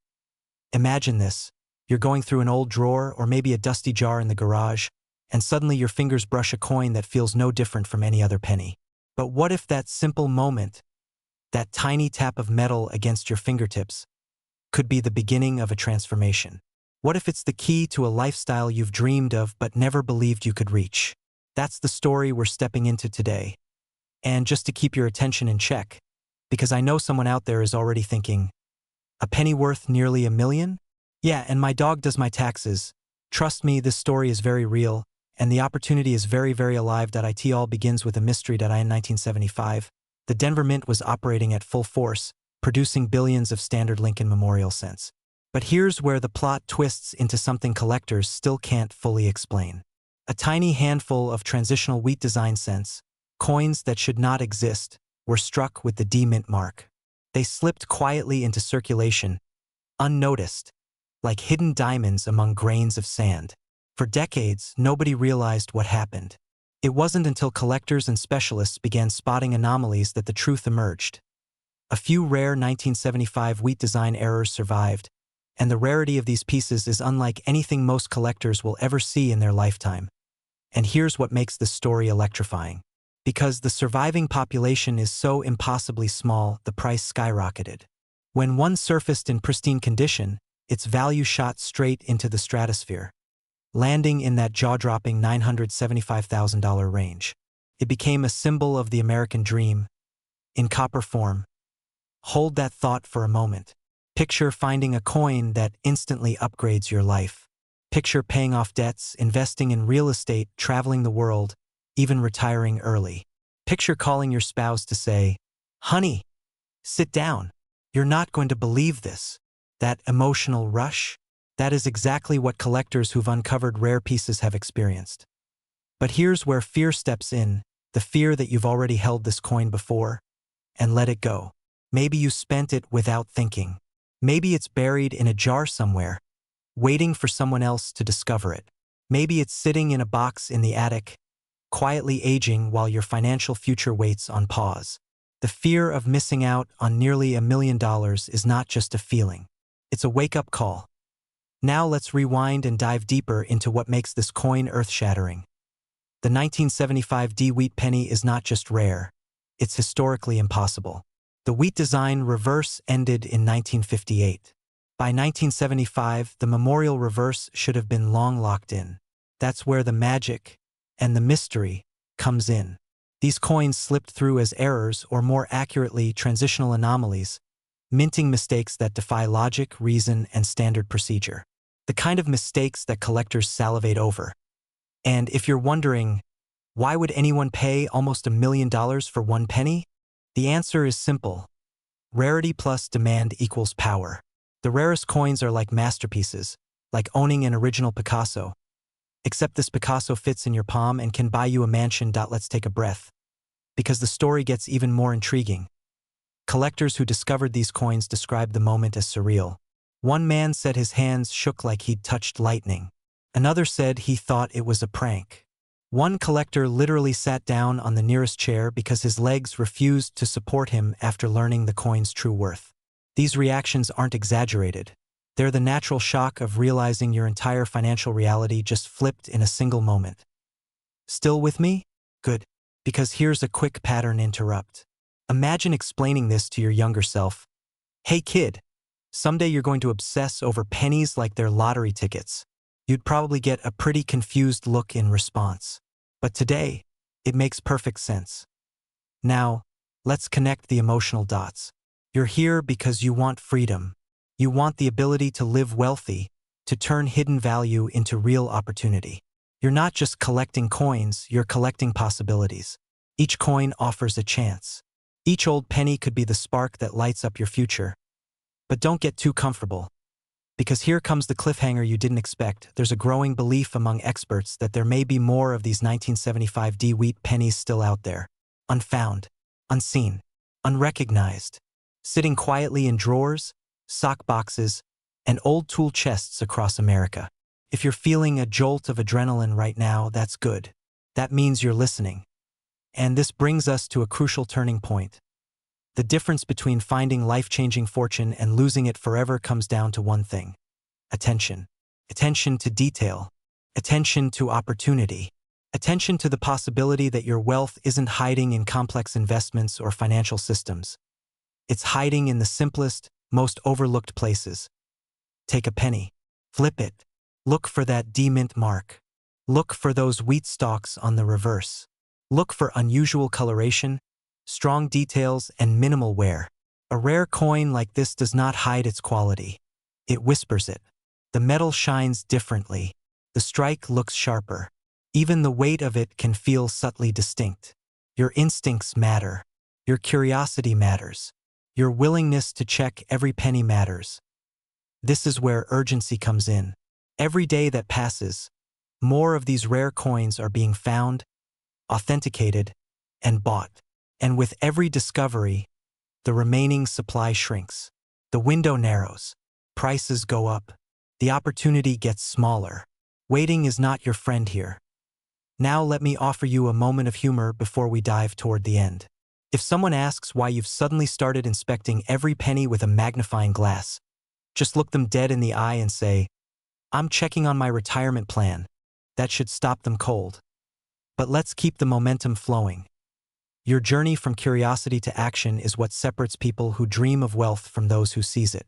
A: Imagine this. You're going through an old drawer or maybe a dusty jar in the garage, and suddenly your fingers brush a coin that feels no different from any other penny. But what if that simple moment, that tiny tap of metal against your fingertips, could be the beginning of a transformation? What if it's the key to a lifestyle you've dreamed of but never believed you could reach? That's the story we're stepping into today. And just to keep your attention in check, because I know someone out there is already thinking, a penny worth nearly $1 million? Yeah, and my dog does my taxes. Trust me, this story is very real, and the opportunity is very, very alive. It all begins with a mystery. In 1975, the Denver Mint was operating at full force, producing billions of standard Lincoln Memorial cents. But here's where the plot twists into something collectors still can't fully explain. A tiny handful of transitional wheat design cents, coins that should not exist, were struck with the D-Mint mark. They slipped quietly into circulation, unnoticed, like hidden diamonds among grains of sand. For decades, nobody realized what happened. It wasn't until collectors and specialists began spotting anomalies that the truth emerged. A few rare 1975 wheat design errors survived, and the rarity of these pieces is unlike anything most collectors will ever see in their lifetime. And here's what makes this story electrifying. Because the surviving population is so impossibly small, the price skyrocketed. When one surfaced in pristine condition, its value shot straight into the stratosphere, landing in that jaw-dropping $975,000 range. It became a symbol of the American dream, in copper form. Hold that thought for a moment. Picture finding a coin that instantly upgrades your life. Picture paying off debts, investing in real estate, traveling the world, even retiring early. Picture calling your spouse to say, "Honey, sit down. You're not going to believe this." That emotional rush? That is exactly what collectors who've uncovered rare pieces have experienced. But here's where fear steps in, the fear that you've already held this coin before and let it go. Maybe you spent it without thinking. Maybe it's buried in a jar somewhere, waiting for someone else to discover it. Maybe it's sitting in a box in the attic, quietly aging while your financial future waits on pause. The fear of missing out on nearly $1 million is not just a feeling. It's a wake-up call. Now let's rewind and dive deeper into what makes this coin earth-shattering. The 1975 D-Wheat penny is not just rare, it's historically impossible. The wheat design reverse ended in 1958. By 1975, the memorial reverse should have been long locked in. That's where the magic and the mystery comes in. These coins slipped through as errors, or more accurately, transitional anomalies, minting mistakes that defy logic, reason, and standard procedure. The kind of mistakes that collectors salivate over. And if you're wondering, why would anyone pay almost $1 million for one penny? The answer is simple. Rarity plus demand equals power. The rarest coins are like masterpieces, like owning an original Picasso. Except this Picasso fits in your palm and can buy you a mansion. Let's take a breath. Because the story gets even more intriguing. Collectors who discovered these coins described the moment as surreal. One man said his hands shook like he'd touched lightning. Another said he thought it was a prank. One collector literally sat down on the nearest chair because his legs refused to support him after learning the coin's true worth. These reactions aren't exaggerated. They're the natural shock of realizing your entire financial reality just flipped in a single moment. Still with me? Good. Because here's a quick pattern interrupt. Imagine explaining this to your younger self. Hey kid, someday you're going to obsess over pennies like they're lottery tickets. You'd probably get a pretty confused look in response. But today, it makes perfect sense. Now, let's connect the emotional dots. You're here because you want freedom. You want the ability to live wealthy, to turn hidden value into real opportunity. You're not just collecting coins, you're collecting possibilities. Each coin offers a chance. Each old penny could be the spark that lights up your future. But don't get too comfortable. Because here comes the cliffhanger you didn't expect. There's a growing belief among experts that there may be more of these 1975 wheat pennies still out there. Unfound, unseen, unrecognized. Sitting quietly in drawers, sock boxes, and old tool chests across America. If you're feeling a jolt of adrenaline right now, that's good. That means you're listening. And this brings us to a crucial turning point. The difference between finding life-changing fortune and losing it forever comes down to one thing. Attention. Attention to detail. Attention to opportunity. Attention to the possibility that your wealth isn't hiding in complex investments or financial systems. It's hiding in the simplest, most overlooked places. Take a penny. Flip it. Look for that D-mint mark. Look for those wheat stalks on the reverse. Look for unusual coloration, strong details, and minimal wear. A rare coin like this does not hide its quality. It whispers it. The metal shines differently. The strike looks sharper. Even the weight of it can feel subtly distinct. Your instincts matter. Your curiosity matters. Your willingness to check every penny matters. This is where urgency comes in. Every day that passes, more of these rare coins are being found, authenticated, and bought. And with every discovery, the remaining supply shrinks. The window narrows. Prices go up. The opportunity gets smaller. Waiting is not your friend here. Now let me offer you a moment of humor before we dive toward the end. If someone asks why you've suddenly started inspecting every penny with a magnifying glass, just look them dead in the eye and say, I'm checking on my retirement plan. That should stop them cold. But let's keep the momentum flowing. Your journey from curiosity to action is what separates people who dream of wealth from those who seize it.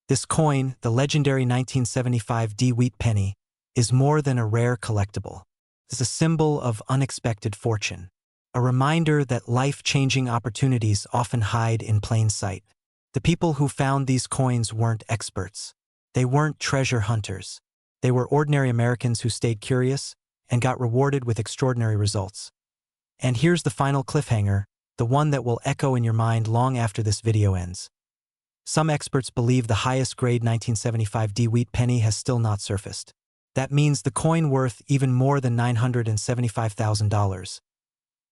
A: This coin, the legendary 1975 wheat penny, is more than a rare collectible. It's a symbol of unexpected fortune. A reminder that life-changing opportunities often hide in plain sight. The people who found these coins weren't experts. They weren't treasure hunters. They were ordinary Americans who stayed curious and got rewarded with extraordinary results. And here's the final cliffhanger, the one that will echo in your mind long after this video ends. Some experts believe the highest grade 1975 wheat penny has still not surfaced. That means the coin worth even more than $975,000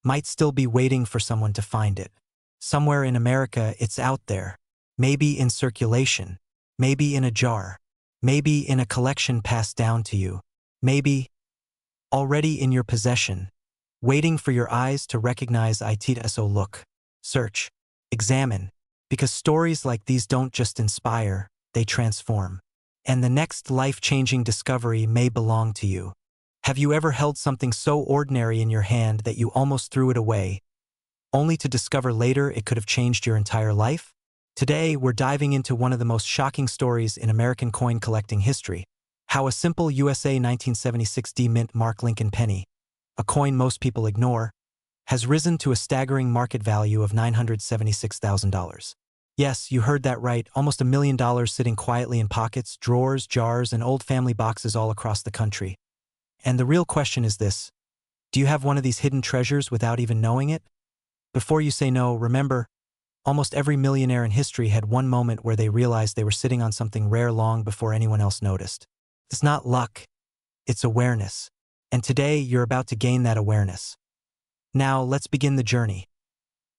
A: might still be waiting for someone to find it. Somewhere in America, it's out there. Maybe in circulation. Maybe in a jar. Maybe in a collection passed down to you. Maybe already in your possession, waiting for your eyes to recognize it. So look, search, examine, because stories like these don't just inspire, they transform. And the next life-changing discovery may belong to you. Have you ever held something so ordinary in your hand that you almost threw it away, only to discover later it could have changed your entire life? Today, we're diving into one of the most shocking stories in American coin collecting history, how a simple USA 1976 D-mint Mark Lincoln penny, a coin most people ignore, has risen to a staggering market value of $976,000. Yes, you heard that right, almost $1 million sitting quietly in pockets, drawers, jars, and old family boxes all across the country. And the real question is this: do you have one of these hidden treasures without even knowing it? Before you say no, remember, almost every millionaire in history had one moment where they realized they were sitting on something rare long before anyone else noticed. It's not luck, it's awareness. And today, you're about to gain that awareness. Now, let's begin the journey.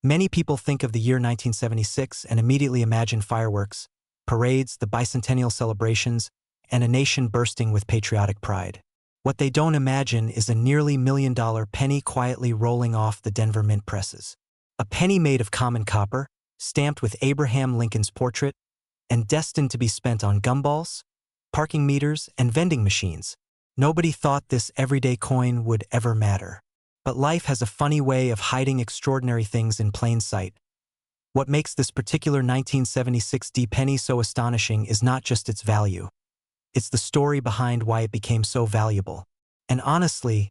A: Many people think of the year 1976 and immediately imagine fireworks, parades, the bicentennial celebrations, and a nation bursting with patriotic pride. What they don't imagine is a nearly $1 million penny quietly rolling off the Denver mint presses. A penny made of common copper, stamped with Abraham Lincoln's portrait, and destined to be spent on gumballs, parking meters, and vending machines. Nobody thought this everyday coin would ever matter. But life has a funny way of hiding extraordinary things in plain sight. What makes this particular 1976 D penny so astonishing is not just its value. It's the story behind why it became so valuable. And honestly,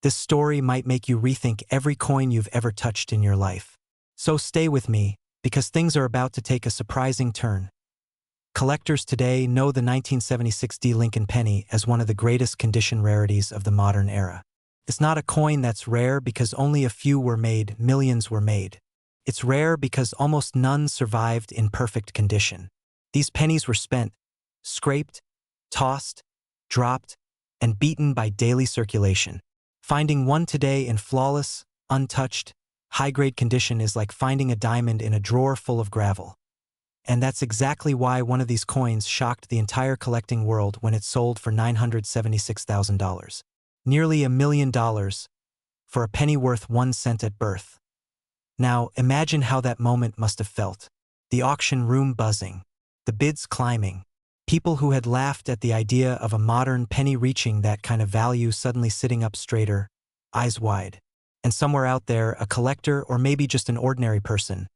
A: this story might make you rethink every coin you've ever touched in your life. So stay with me, because things are about to take a surprising turn. Collectors today know the 1976 D Lincoln penny as one of the greatest condition rarities of the modern era. It's not a coin that's rare because only a few were made, millions were made. It's rare because almost none survived in perfect condition. These pennies were spent, scraped, tossed, dropped, and beaten by daily circulation. Finding one today in flawless, untouched, high-grade condition is like finding a diamond in a drawer full of gravel. And that's exactly why one of these coins shocked the entire collecting world when it sold for $976,000. Nearly $1 million for a penny worth 1 cent at birth. Now, imagine how that moment must have felt. The auction room buzzing, the bids climbing, people who had laughed at the idea of a modern penny reaching that kind of value suddenly sitting up straighter, eyes wide. And somewhere out there, a collector, or maybe just an ordinary person,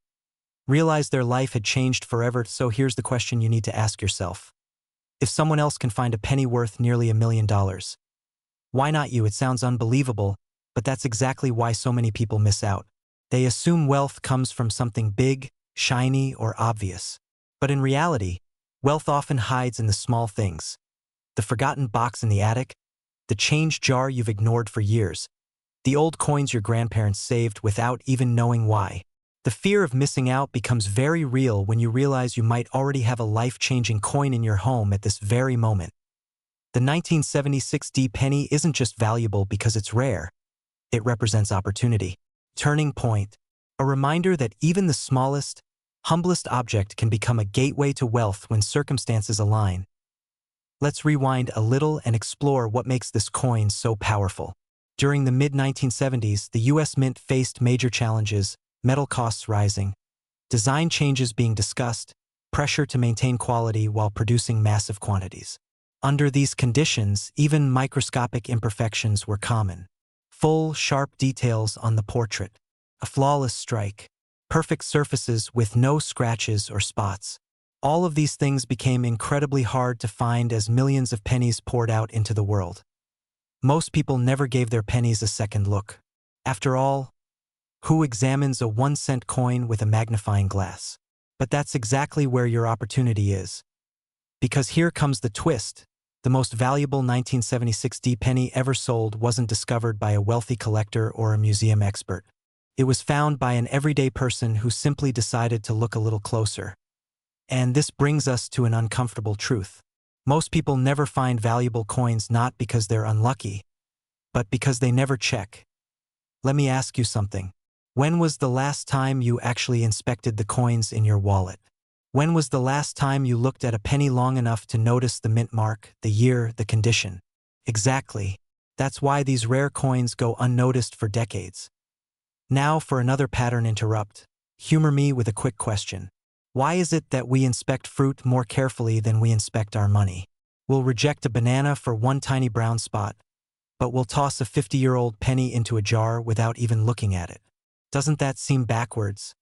A: realized their life had changed forever. So here's the question you need to ask yourself. If someone else can find a penny worth nearly $1 million, why not you? It sounds unbelievable, but that's exactly why so many people miss out. They assume wealth comes from something big, shiny, or obvious. But in reality, wealth often hides in the small things. The forgotten box in the attic, the change jar you've ignored for years, the old coins your grandparents saved without even knowing why. The fear of missing out becomes very real when you realize you might already have a life-changing coin in your home at this very moment. The 1976 D penny isn't just valuable because it's rare. It represents opportunity, turning point, a reminder that even the smallest, humblest object can become a gateway to wealth when circumstances align. Let's rewind a little and explore what makes this coin so powerful. During the mid-1970s, the U.S. Mint faced major challenges: metal costs rising, design changes being discussed, pressure to maintain quality while producing massive quantities. Under these conditions, even microscopic imperfections were common. Full, sharp details on the portrait, a flawless strike, perfect surfaces with no scratches or spots. All of these things became incredibly hard to find as millions of pennies poured out into the world. Most people never gave their pennies a second look. After all, who examines a 1-cent coin with a magnifying glass? But that's exactly where your opportunity is. Because here comes the twist. The most valuable 1976 D penny ever sold wasn't discovered by a wealthy collector or a museum expert. It was found by an everyday person who simply decided to look a little closer. And this brings us to an uncomfortable truth. Most people never find valuable coins not because they're unlucky, but because they never check. Let me ask you something. When was the last time you actually inspected the coins in your wallet? When was the last time you looked at a penny long enough to notice the mint mark, the year, the condition? Exactly. That's why these rare coins go unnoticed for decades. Now for another pattern interrupt. Humor me with a quick question. Why is it that we inspect fruit more carefully than we inspect our money? We'll reject a banana for one tiny brown spot, but we'll toss a 50-year-old penny into a jar without even looking at it. Doesn't that seem backwards?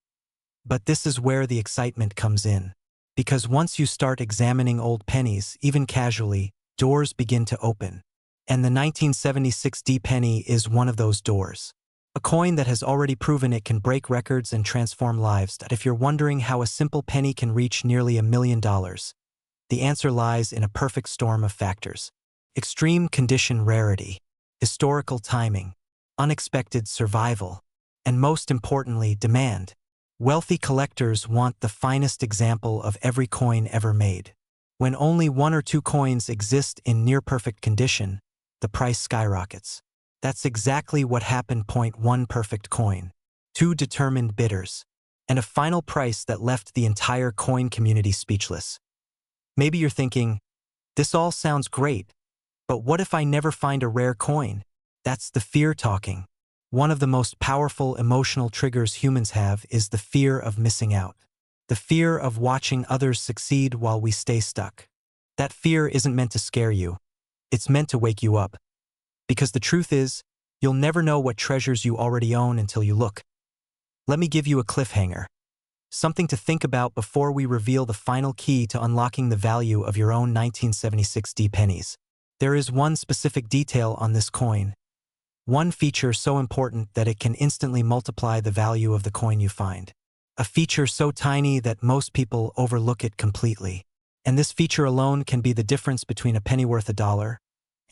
A: But this is where the excitement comes in. Because once you start examining old pennies, even casually, doors begin to open. And the 1976 D penny is one of those doors. A coin that has already proven it can break records and transform lives. If you're wondering how a simple penny can reach nearly $1 million, the answer lies in a perfect storm of factors. Extreme condition rarity, historical timing, unexpected survival, and most importantly, demand. Wealthy collectors want the finest example of every coin ever made. When only one or two coins exist in near-perfect condition, the price skyrockets. That's exactly what happened. One perfect coin, two determined bidders, and a final price that left the entire coin community speechless. Maybe you're thinking, this all sounds great, but what if I never find a rare coin? That's the fear talking. One of the most powerful emotional triggers humans have is the fear of missing out. The fear of watching others succeed while we stay stuck. That fear isn't meant to scare you. It's meant to wake you up. Because the truth is, you'll never know what treasures you already own until you look. Let me give you a cliffhanger. Something to think about before we reveal the final key to unlocking the value of your own 1976 pennies. There is one specific detail on this coin. One feature so important that it can instantly multiply the value of the coin you find. A feature so tiny that most people overlook it completely. And this feature alone can be the difference between a penny worth $1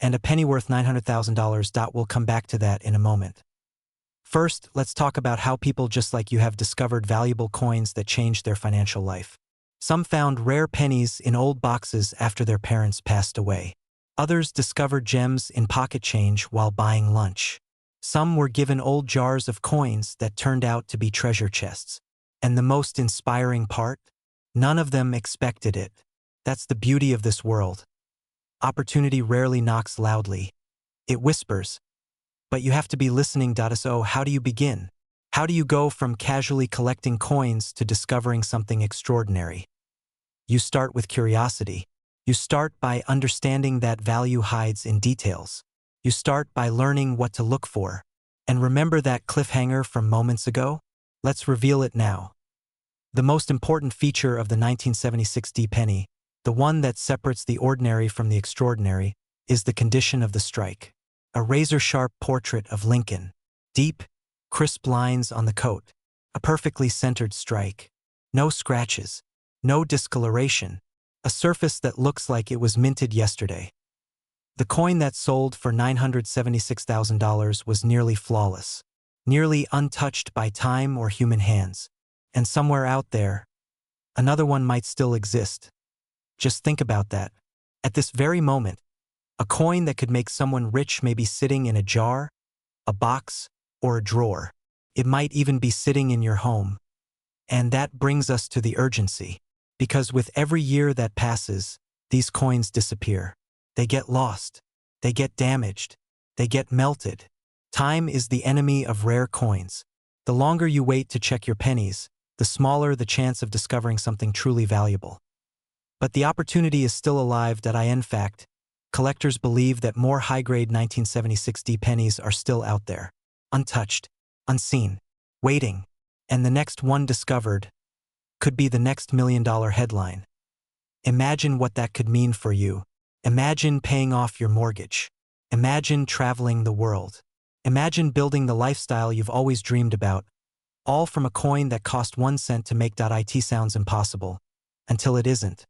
A: and a penny worth $900,000. We'll come back to that in a moment. First, let's talk about how people just like you have discovered valuable coins that changed their financial life. Some found rare pennies in old boxes after their parents passed away. Others discovered gems in pocket change while buying lunch. Some were given old jars of coins that turned out to be treasure chests. And the most inspiring part? None of them expected it. That's the beauty of this world. Opportunity rarely knocks loudly. It whispers. But you have to be listening. So how do you begin? How do you go from casually collecting coins to discovering something extraordinary? You start with curiosity. You start by understanding that value hides in details. You start by learning what to look for. And remember that cliffhanger from moments ago? Let's reveal it now. The most important feature of the 1976 penny, the one that separates the ordinary from the extraordinary, is the condition of the strike. A razor-sharp portrait of Lincoln. Deep, crisp lines on the coat. A perfectly centered strike. No scratches. No discoloration. A surface that looks like it was minted yesterday. The coin that sold for $976,000 was nearly flawless. Nearly untouched by time or human hands. And somewhere out there, another one might still exist. Just think about that. At this very moment, a coin that could make someone rich may be sitting in a jar, a box, or a drawer. It might even be sitting in your home. And that brings us to the urgency. Because with every year that passes, these coins disappear. They get lost. They get damaged. They get melted. Time is the enemy of rare coins. The longer you wait to check your pennies, the smaller the chance of discovering something truly valuable. But the opportunity is still alive. In fact, collectors believe that more high-grade 1976 pennies are still out there, untouched, unseen, waiting, and the next one discovered could be the next million-dollar headline. Imagine what that could mean for you. Imagine paying off your mortgage. Imagine traveling the world. Imagine building the lifestyle you've always dreamed about, all from a coin that cost 1 cent to make. It sounds impossible, until it isn't.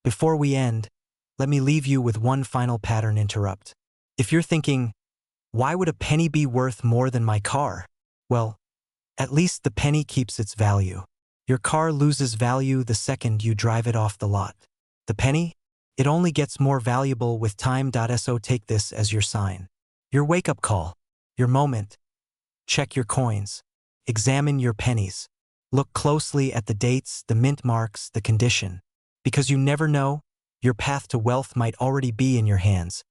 A: Before we end, let me leave you with one final pattern interrupt. If you're thinking, why would a penny be worth more than my car? Well, at least the penny keeps its value. Your car loses value the second you drive it off the lot. The penny? It only gets more valuable with time. So take this as your sign. Your wake-up call. Your moment. Check your coins. Examine your pennies. Look closely at the dates, the mint marks, the condition. Because you never know, your path to wealth might already be in your hands.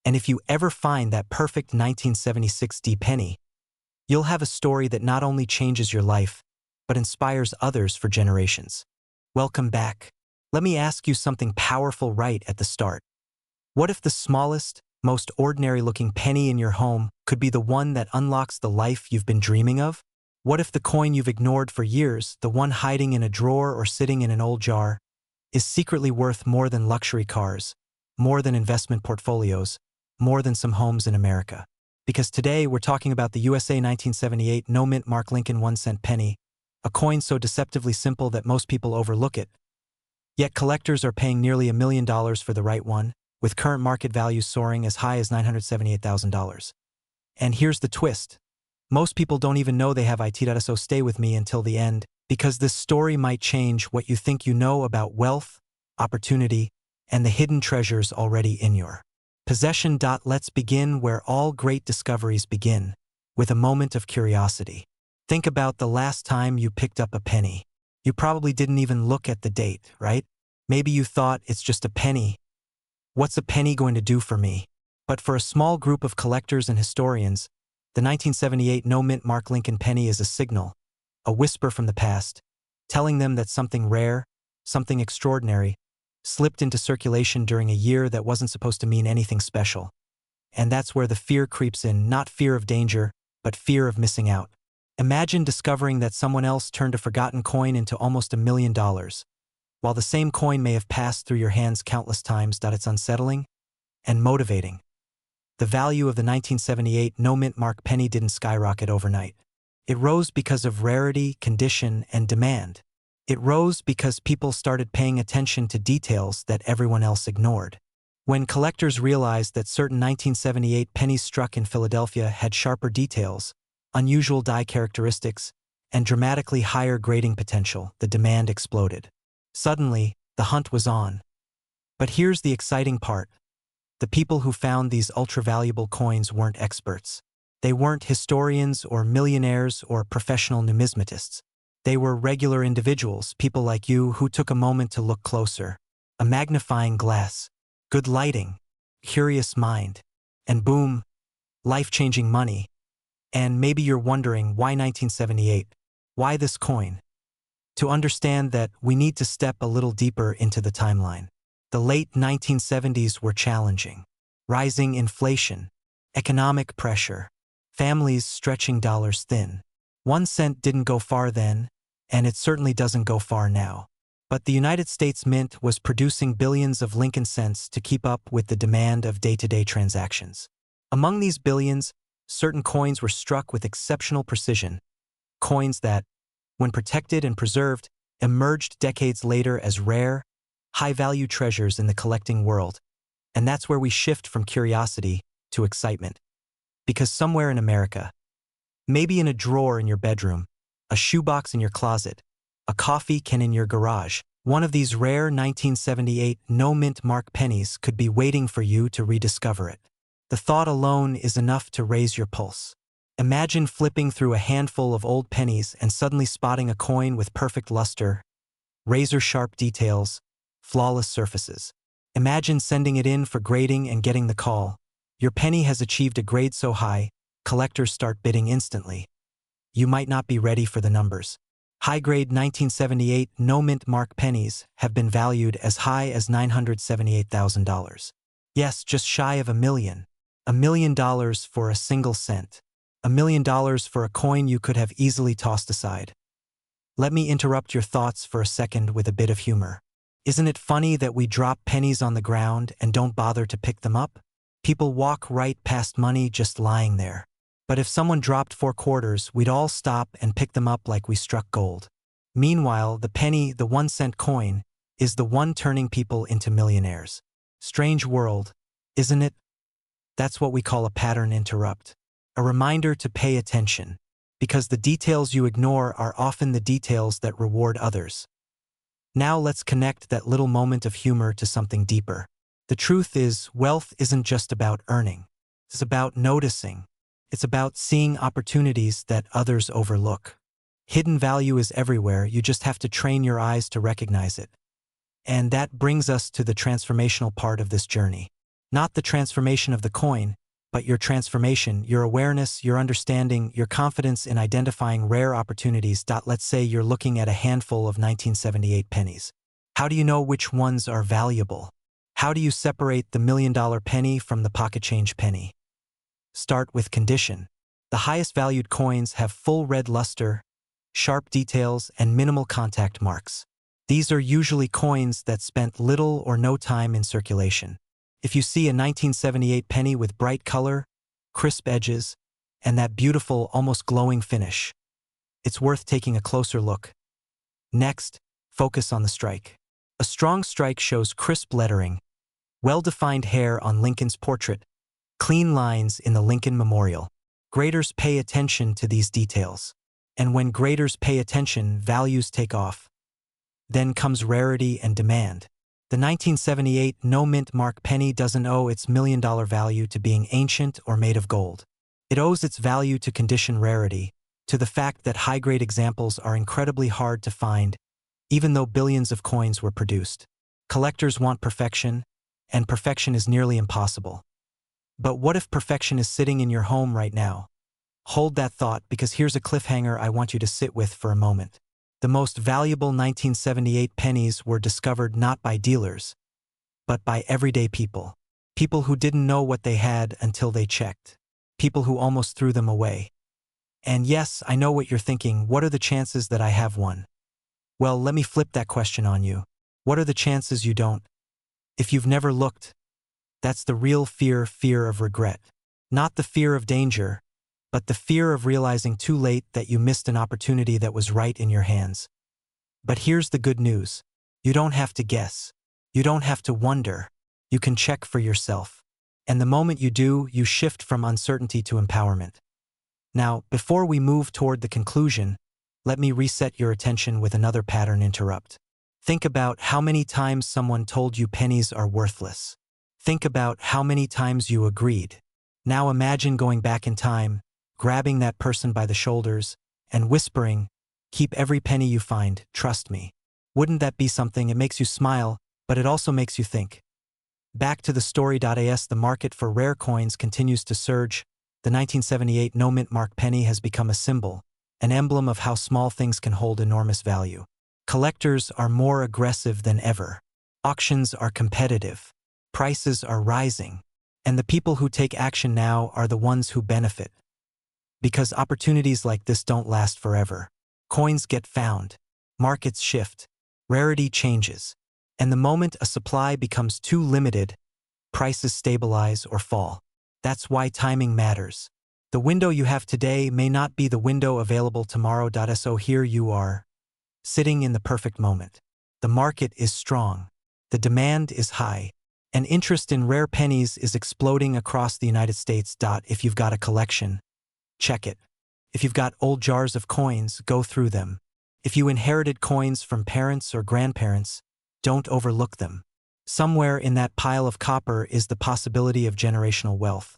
A: And if you ever find that perfect 1976 penny, you'll have a story that not only changes your life, but inspires others for generations. Welcome back. Let me ask you something powerful right at the start. What if the smallest, most ordinary-looking penny in your home could be the one that unlocks the life you've been dreaming of? What if the coin you've ignored for years, the one hiding in a drawer or sitting in an old jar, is secretly worth more than luxury cars, more than investment portfolios, more than some homes in America? Because today we're talking about the USA 1978 no-mint Mark Lincoln 1-cent penny, a coin so deceptively simple that most people overlook it. Yet collectors are paying nearly $1 million for the right one, with current market values soaring as high as $978,000. And here's the twist. Most people don't even know they have it, so stay with me until the end, because this story might change what you think you know about wealth, opportunity, and the hidden treasures already in your possession. Let's begin where all great discoveries begin, with a moment of curiosity. Think about the last time you picked up a penny. You probably didn't even look at the date, right? Maybe you thought, it's just a penny. What's a penny going to do for me? But for a small group of collectors and historians, the 1978 no-mint Mark Lincoln penny is a signal, a whisper from the past, telling them that something rare, something extraordinary, slipped into circulation during a year that wasn't supposed to mean anything special. And that's where the fear creeps in, not fear of danger, but fear of missing out. Imagine discovering that someone else turned a forgotten coin into almost $1 million, while the same coin may have passed through your hands countless times. It's unsettling and motivating. The value of the 1978 no-mint Mark penny didn't skyrocket overnight. It rose because of rarity, condition, and demand. It rose because people started paying attention to details that everyone else ignored. When collectors realized that certain 1978 pennies struck in Philadelphia had sharper details, unusual die characteristics, and dramatically higher grading potential, the demand exploded. Suddenly, the hunt was on. But here's the exciting part. The people who found these ultra-valuable coins weren't experts. They weren't historians or millionaires or professional numismatists. They were regular individuals, people like you, who took a moment to look closer. A magnifying glass, good lighting, curious mind, and boom, life-changing money. And maybe you're wondering, why 1978? Why this coin? To understand that, we need to step a little deeper into the timeline. The late 1970s were challenging. Rising inflation, economic pressure, families stretching dollars thin. 1 cent didn't go far then, and it certainly doesn't go far now. But the United States Mint was producing billions of Lincoln cents to keep up with the demand of day-to-day transactions. Among these billions, certain coins were struck with exceptional precision, coins that, when protected and preserved, emerged decades later as rare, high-value treasures in the collecting world. And that's where we shift from curiosity to excitement. Because somewhere in America, maybe in a drawer in your bedroom, a shoebox in your closet, a coffee can in your garage, one of these rare 1978 no-mint Mark pennies could be waiting for you to rediscover it. The thought alone is enough to raise your pulse. Imagine flipping through a handful of old pennies and suddenly spotting a coin with perfect luster, razor-sharp details, flawless surfaces. Imagine sending it in for grading and getting the call. Your penny has achieved a grade so high, collectors start bidding instantly. You might not be ready for the numbers. High-grade 1978 no-mint Mark pennies have been valued as high as $978,000. Yes, just shy of $1 million. $1 million for a single cent. $1 million for a coin you could have easily tossed aside. Let me interrupt your thoughts for a second with a bit of humor. Isn't it funny that we drop pennies on the ground and don't bother to pick them up? People walk right past money just lying there. But if someone dropped 4 quarters, we'd all stop and pick them up like we struck gold. Meanwhile, the penny, the 1-cent coin, is the one turning people into millionaires. Strange world, isn't it? That's what we call a pattern interrupt. A reminder to pay attention, because the details you ignore are often the details that reward others. Now let's connect that little moment of humor to something deeper. The truth is, wealth isn't just about earning. It's about noticing. It's about seeing opportunities that others overlook. Hidden value is everywhere, you just have to train your eyes to recognize it. And that brings us to the transformational part of this journey. Not the transformation of the coin, but your transformation, your awareness, your understanding, your confidence in identifying rare opportunities. Let's say you're looking at a handful of 1978 pennies. How do you know which ones are valuable? How do you separate the $1 million penny from the pocket change penny? Start with condition. The highest valued coins have full red luster, sharp details, and minimal contact marks. These are usually coins that spent little or no time in circulation. If you see a 1978 penny with bright color, crisp edges, and that beautiful, almost glowing finish. It's worth taking a closer look. Next, focus on the strike. A strong strike shows crisp lettering, well-defined hair on Lincoln's portrait, clean lines in the Lincoln Memorial. Graders pay attention to these details. And when graders pay attention, values take off. Then comes rarity and demand. The 1978 no-mint mark penny doesn't owe its million-dollar value to being ancient or made of gold. It owes its value to condition rarity, to the fact that high-grade examples are incredibly hard to find, even though billions of coins were produced. Collectors want perfection, and perfection is nearly impossible. But what if perfection is sitting in your home right now? Hold that thought, because here's a cliffhanger I want you to sit with for a moment. The most valuable 1978 pennies were discovered not by dealers, but by everyday people. People who didn't know what they had until they checked. People who almost threw them away. And yes, I know what you're thinking. What are the chances that I have one? Well, let me flip that question on you. What are the chances you don't? If you've never looked, that's the real fear of regret. Not the fear of danger, but the fear of realizing too late that you missed an opportunity that was right in your hands. But here's the good news. You don't have to guess. You don't have to wonder. You can check for yourself. And the moment you do, you shift from uncertainty to empowerment. Now, before we move toward the conclusion, let me reset your attention with another pattern interrupt. Think about how many times someone told you pennies are worthless. Think about how many times you agreed. Now imagine going back in time, grabbing that person by the shoulders, and whispering, "Keep every penny you find, trust me." Wouldn't that be something? It makes you smile, but it also makes you think. Back to the story.as, the market for rare coins continues to surge. The 1978 no-mint mark penny has become a symbol, an emblem of how small things can hold enormous value. Collectors are more aggressive than ever. Auctions are competitive. Prices are rising. And the people who take action now are the ones who benefit. Because opportunities like this don't last forever. Coins get found. Markets shift. Rarity changes. And the moment a supply becomes too limited, prices stabilize or fall. That's why timing matters. The window you have today may not be the window available tomorrow. So here you are, sitting in the perfect moment. The market is strong. The demand is high. And interest in rare pennies is exploding across the United States. If you've got a collection, check it. If you've got old jars of coins, go through them. If you inherited coins from parents or grandparents, don't overlook them. Somewhere in that pile of copper is the possibility of generational wealth.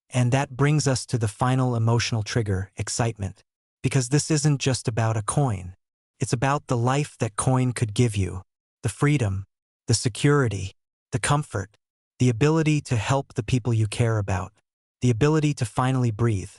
A: And that brings us to the final emotional trigger, excitement. Because this isn't just about a coin. It's about the life that coin could give you. The freedom, the security, the comfort, the ability to help the people you care about, the ability to finally breathe.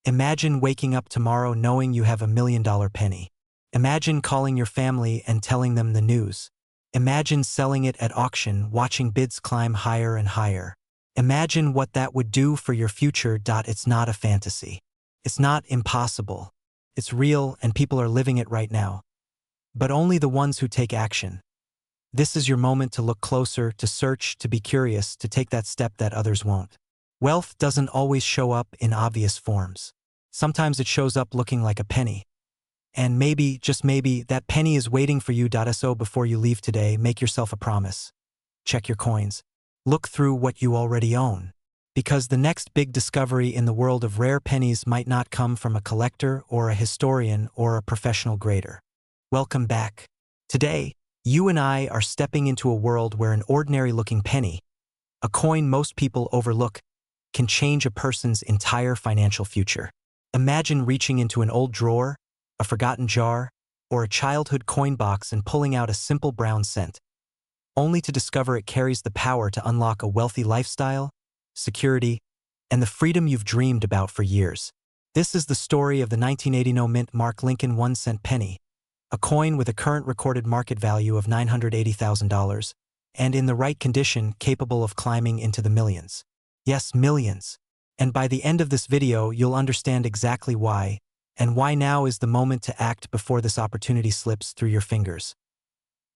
A: Imagine waking up tomorrow knowing you have $1 million penny. Imagine calling your family and telling them the news. Imagine selling it at auction, watching bids climb higher and higher. Imagine what that would do for your future. It's not a fantasy. It's not impossible. It's real, and people are living it right now. But only the ones who take action. This is your moment to look closer, to search, to be curious, to take that step that others won't. Wealth doesn't always show up in obvious forms. Sometimes it shows up looking like a penny. And maybe, just maybe, that penny is waiting for you. So before you leave today, make yourself a promise. Check your coins. Look through what you already own. Because the next big discovery in the world of rare pennies might not come from a collector or a historian or a professional grader. Welcome back. Today, you and I are stepping into a world where an ordinary-looking penny, a coin most people overlook, can change a person's entire financial future. Imagine reaching into an old drawer, a forgotten jar, or a childhood coin box and pulling out a simple brown cent, only to discover it carries the power to unlock a wealthy lifestyle, security, and the freedom you've dreamed about for years. This is the story of the 1980 no-mint mark Lincoln 1-cent penny, a coin with a current recorded market value of $980,000, and in the right condition, capable of climbing into the millions. Yes, millions. And by the end of this video, you'll understand exactly why, and why now is the moment to act before this opportunity slips through your fingers.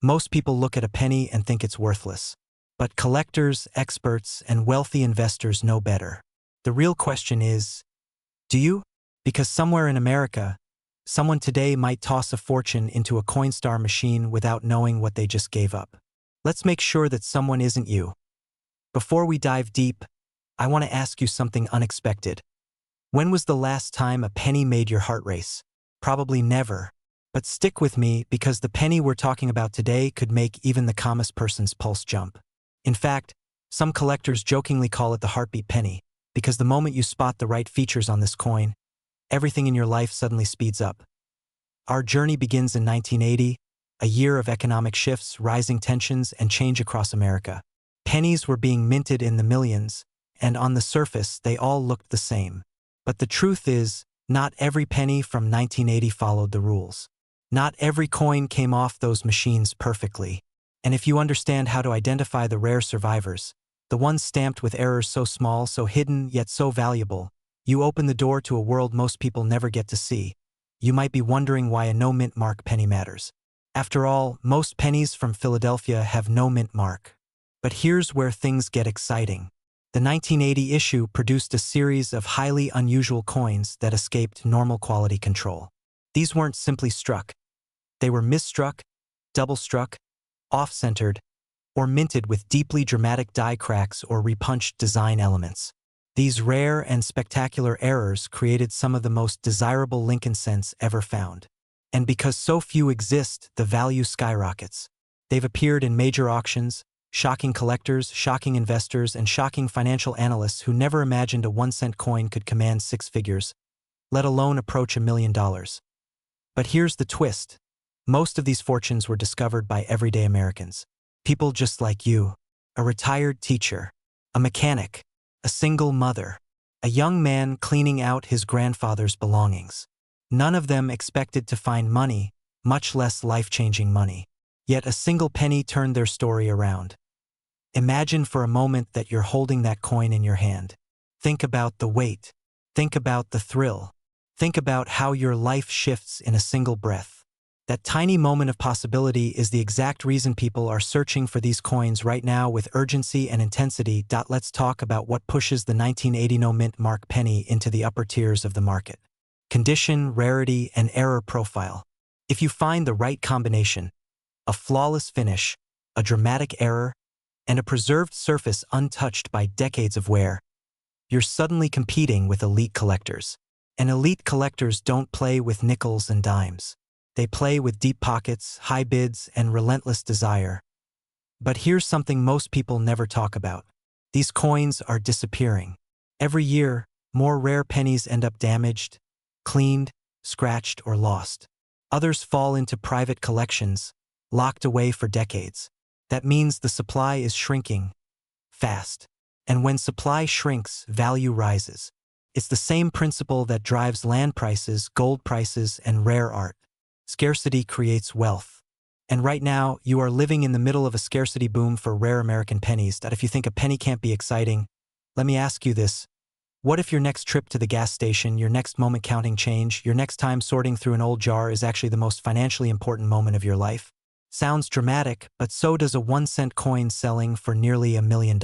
A: Most people look at a penny and think it's worthless. But collectors, experts, and wealthy investors know better. The real question is, do you? Because somewhere in America, someone today might toss a fortune into a Coinstar machine without knowing what they just gave up. Let's make sure that someone isn't you. Before we dive deep, I want to ask you something unexpected. When was the last time a penny made your heart race? Probably never. But stick with me, because the penny we're talking about today could make even the calmest person's pulse jump. In fact, some collectors jokingly call it the heartbeat penny, because the moment you spot the right features on this coin, everything in your life suddenly speeds up. Our journey begins in 1980, a year of economic shifts, rising tensions, and change across America. Pennies were being minted in the millions, and on the surface, they all looked the same. But the truth is, not every penny from 1980 followed the rules. Not every coin came off those machines perfectly. And if you understand how to identify the rare survivors, the ones stamped with errors so small, so hidden, yet so valuable, you open the door to a world most people never get to see. You might be wondering why a no-mint mark penny matters. After all, most pennies from Philadelphia have no mint mark. But here's where things get exciting. The 1980 issue produced a series of highly unusual coins that escaped normal quality control. These weren't simply struck. They were misstruck, double-struck, off-centered, or minted with deeply dramatic die cracks or repunched design elements. These rare and spectacular errors created some of the most desirable Lincoln cents ever found. And because so few exist, the value skyrockets. They've appeared in major auctions, shocking collectors, shocking investors, and shocking financial analysts who never imagined a 1-cent coin could command six figures, let alone approach $1 million. But here's the twist. Most of these fortunes were discovered by everyday Americans. People just like you. A retired teacher, a mechanic, a single mother, a young man cleaning out his grandfather's belongings. None of them expected to find money, much less life-changing money. Yet a single penny turned their story around. Imagine for a moment that you're holding that coin in your hand. Think about the weight. Think about the thrill. Think about how your life shifts in a single breath. That tiny moment of possibility is the exact reason people are searching for these coins right now with urgency and intensity. Let's talk about what pushes the 1980 no-mint mark penny into the upper tiers of the market. Condition, rarity, and error profile. If you find the right combination, a flawless finish, a dramatic error, and a preserved surface untouched by decades of wear, you're suddenly competing with elite collectors. And elite collectors don't play with nickels and dimes. They play with deep pockets, high bids, and relentless desire. But here's something most people never talk about. These coins are disappearing. Every year, more rare pennies end up damaged, cleaned, scratched, or lost. Others fall into private collections, locked away for decades. That means the supply is shrinking fast. And when supply shrinks, value rises. It's the same principle that drives land prices, gold prices, and rare art. Scarcity creates wealth. And right now, you are living in the middle of a scarcity boom for rare American pennies. That if you think a penny can't be exciting, let me ask you this. What if your next trip to the gas station, your next moment counting change, your next time sorting through an old jar is actually the most financially important moment of your life? Sounds dramatic, but so does a 1-cent coin selling for nearly $1 million.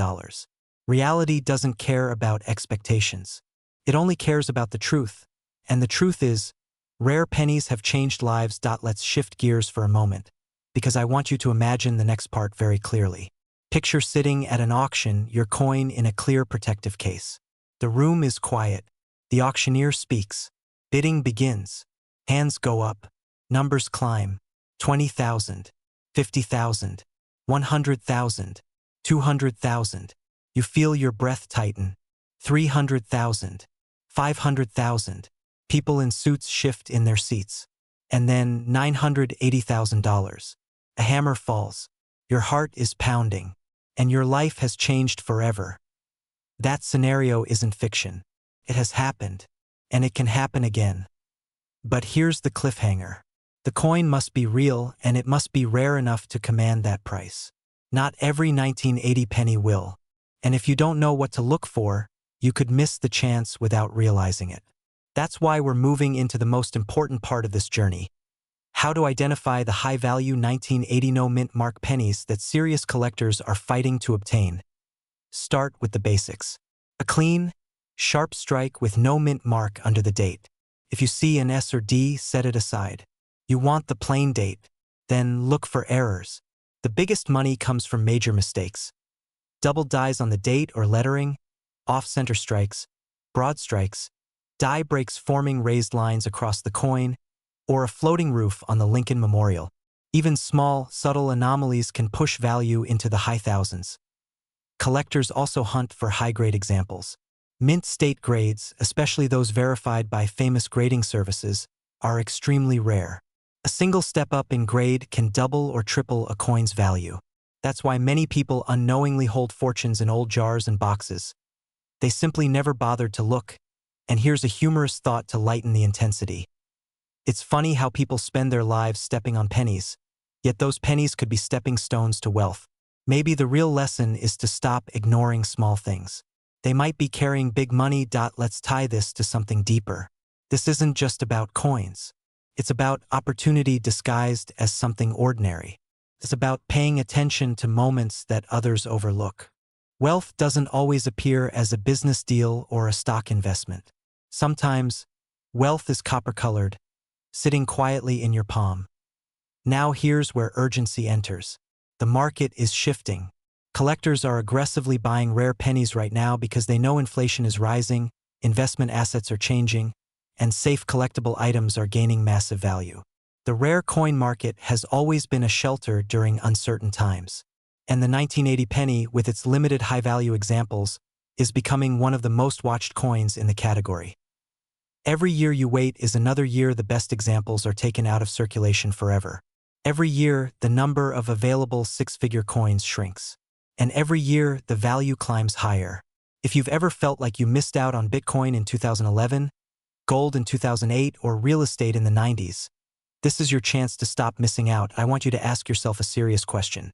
A: Reality doesn't care about expectations. It only cares about the truth. And the truth is, rare pennies have changed lives. Let's shift gears for a moment, because I want you to imagine the next part very clearly. Picture sitting at an auction, your coin in a clear protective case. The room is quiet. The auctioneer speaks. Bidding begins. Hands go up. Numbers climb. 20,000, 50,000, 100,000, 200,000. You feel your breath tighten. 300,000, 500,000. People in suits shift in their seats. And then $980,000. A hammer falls. Your heart is pounding. And your life has changed forever. That scenario isn't fiction. It has happened. And it can happen again. But here's the cliffhanger. The coin must be real, and it must be rare enough to command that price. Not every 1980 penny will. And if you don't know what to look for, you could miss the chance without realizing it. That's why we're moving into the most important part of this journey. How to identify the high-value 1980 no-mint mark pennies that serious collectors are fighting to obtain. Start with the basics. A clean, Sharp strike with no mint mark under the date. If you see an S or D, set it aside. You want the plain date. Then look for errors. The biggest money comes from major mistakes. Double dies on the date or lettering, off-center strikes, broad strikes, die breaks forming raised lines across the coin, or a floating roof on the Lincoln Memorial. Even small, subtle anomalies can push value into the high thousands. Collectors also hunt for high-grade examples. Mint state grades, especially those verified by famous grading services, are extremely rare. A single step up in grade can double or triple a coin's value. That's why many people unknowingly hold fortunes in old jars and boxes. They simply never bothered to look. And here's a humorous thought to lighten the intensity. It's funny how people spend their lives stepping on pennies, yet those pennies could be stepping stones to wealth. Maybe the real lesson is to stop ignoring small things. They might be carrying big money. Let's tie this to something deeper. This isn't just about coins. It's about opportunity disguised as something ordinary. It's about paying attention to moments that others overlook. Wealth doesn't always appear as a business deal or a stock investment. Sometimes, wealth is copper-colored, sitting quietly in your palm. Now here's where urgency enters. The market is shifting. Collectors are aggressively buying rare pennies right now because they know inflation is rising, investment assets are changing, and safe collectible items are gaining massive value. The rare coin market has always been a shelter during uncertain times. And the 1980 penny, with its limited high-value examples, is becoming one of the most watched coins in the category. Every year you wait is another year the best examples are taken out of circulation forever. Every year, the number of available six-figure coins shrinks. And every year, the value climbs higher. If you've ever felt like you missed out on Bitcoin in 2011, gold in 2008, or real estate in the 90s, this is your chance to stop missing out. I want you to ask yourself a serious question.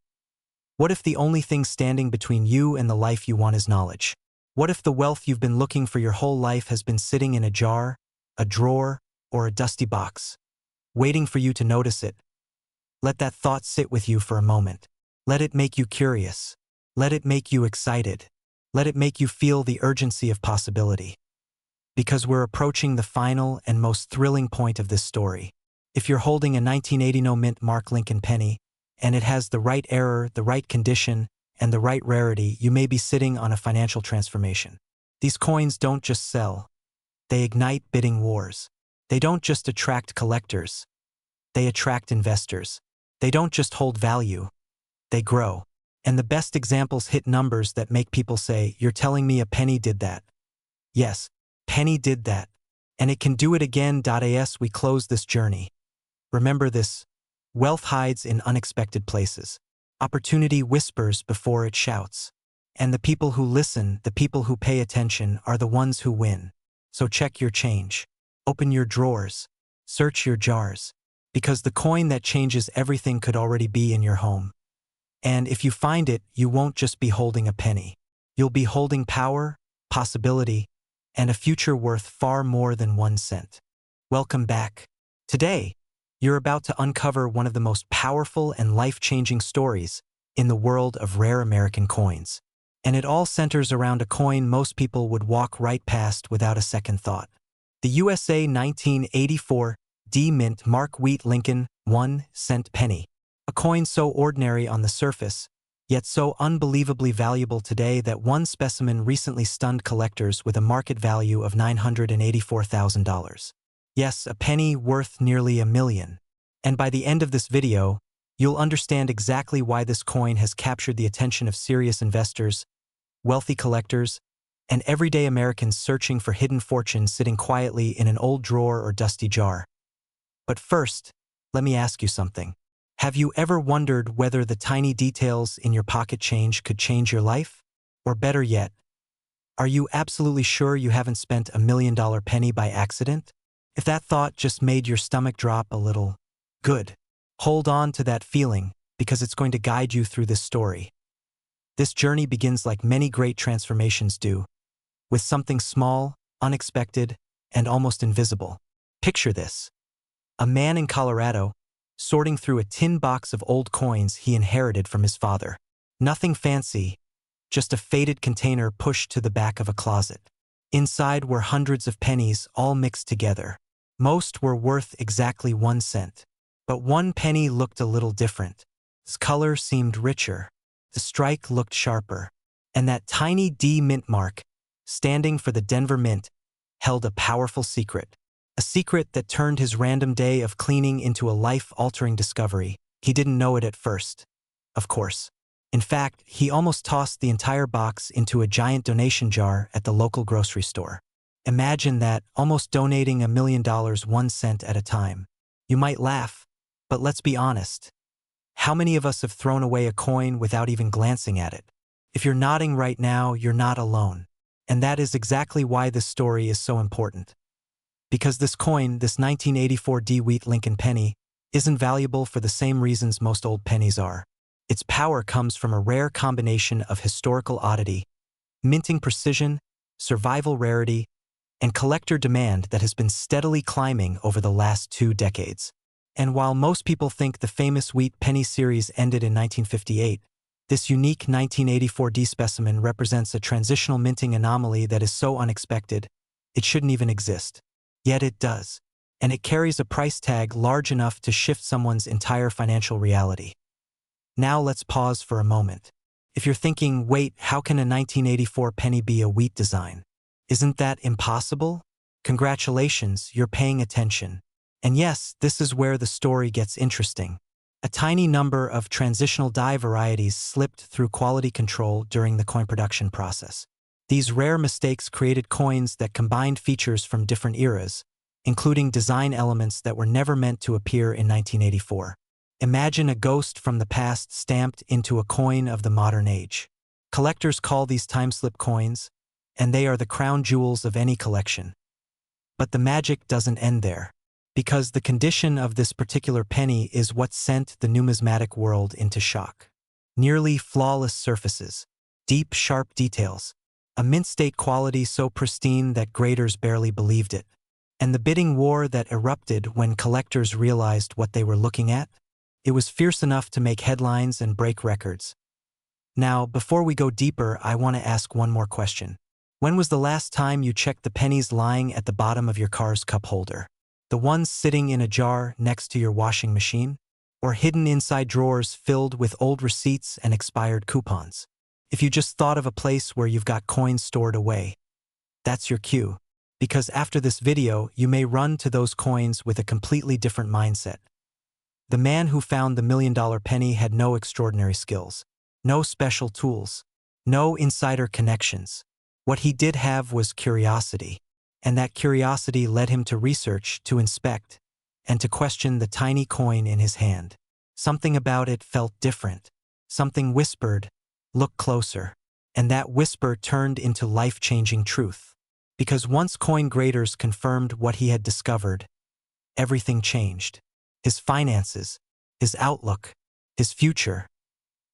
A: What if the only thing standing between you and the life you want is knowledge? What if the wealth you've been looking for your whole life has been sitting in a jar, a drawer, or a dusty box, waiting for you to notice it? Let that thought sit with you for a moment. Let it make you curious. Let it make you excited. Let it make you feel the urgency of possibility. Because we're approaching the final and most thrilling point of this story. If you're holding a 1980 no mint mark Lincoln penny, and it has the right error, the right condition, and the right rarity, you may be sitting on a financial transformation. These coins don't just sell. They ignite bidding wars. They don't just attract collectors. They attract investors. They don't just hold value. They grow. And the best examples hit numbers that make people say, "You're telling me a penny did that?" Yes, penny did that. And it can do it again. As we close this journey, remember this: wealth hides in unexpected places. Opportunity whispers before it shouts. And the people who listen, the people who pay attention, are the ones who win. So check your change. Open your drawers. Search your jars. Because the coin that changes everything could already be in your home. And if you find it, you won't just be holding a penny. You'll be holding power, possibility, and a future worth far more than 1 cent. Welcome back. Today, you're about to uncover one of the most powerful and life-changing stories in the world of rare American coins. And it all centers around a coin most people would walk right past without a second thought. The USA 1984 D Mint Mark Wheat Lincoln 1 cent penny. A coin so ordinary on the surface, yet so unbelievably valuable today that one specimen recently stunned collectors with a market value of $984,000. Yes, a penny worth nearly $1 million. And by the end of this video, you'll understand exactly why this coin has captured the attention of serious investors, wealthy collectors, and everyday Americans searching for hidden fortunes sitting quietly in an old drawer or dusty jar. But first, let me ask you something. Have you ever wondered whether the tiny details in your pocket change could change your life? Or better yet, are you absolutely sure you haven't spent $1 million penny by accident? If that thought just made your stomach drop a little, good. Hold on to that feeling, because it's going to guide you through this story. This journey begins like many great transformations do, with something small, unexpected, and almost invisible. Picture this. A man in Colorado, sorting through a tin box of old coins he inherited from his father. Nothing fancy, just a faded container pushed to the back of a closet. Inside were hundreds of pennies, all mixed together. Most were worth exactly 1 cent. But one penny looked a little different. Its color seemed richer. The strike looked sharper. And that tiny D mint mark, standing for the Denver Mint, held a powerful secret. A secret that turned his random day of cleaning into a life-altering discovery. He didn't know it at first, of course. In fact, he almost tossed the entire box into a giant donation jar at the local grocery store. Imagine that, almost donating $1 million 1 cent at a time. You might laugh, but let's be honest. How many of us have thrown away a coin without even glancing at it? If you're nodding right now, you're not alone. And that is exactly why this story is so important. Because this coin, this 1984 DeWitt Lincoln penny, isn't valuable for the same reasons most old pennies are. Its power comes from a rare combination of historical oddity, minting precision, survival rarity, and collector demand that has been steadily climbing over the last 2 decades. And while most people think the famous wheat penny series ended in 1958, this unique 1984 D specimen represents a transitional minting anomaly that is so unexpected, it shouldn't even exist. Yet it does. And it carries a price tag large enough to shift someone's entire financial reality. Now let's pause for a moment. If you're thinking, wait, how can a 1984 penny be a wheat design? Isn't that impossible? Congratulations, you're paying attention. And yes, this is where the story gets interesting. A tiny number of transitional die varieties slipped through quality control during the coin production process. These rare mistakes created coins that combined features from different eras, including design elements that were never meant to appear in 1984. Imagine a ghost from the past stamped into a coin of the modern age. Collectors call these time-slip coins, and they are the crown jewels of any collection. But the magic doesn't end there, because the condition of this particular penny is what sent the numismatic world into shock. Nearly flawless surfaces, deep, sharp details, a mint-state quality so pristine that graders barely believed it, and the bidding war that erupted when collectors realized what they were looking at. It was fierce enough to make headlines and break records. Now, before we go deeper, I want to ask one more question. When was the last time you checked the pennies lying at the bottom of your car's cup holder? The ones sitting in a jar next to your washing machine? Or hidden inside drawers filled with old receipts and expired coupons? If you just thought of a place where you've got coins stored away, that's your cue. Because after this video, you may run to those coins with a completely different mindset. The man who found the $1 million penny had no extraordinary skills, no special tools, no insider connections. What he did have was curiosity, and that curiosity led him to research, to inspect, and to question the tiny coin in his hand. Something about it felt different. Something whispered, "Look closer." And that whisper turned into life-changing truth. Because once coin graders confirmed what he had discovered, everything changed. His finances, his outlook, his future.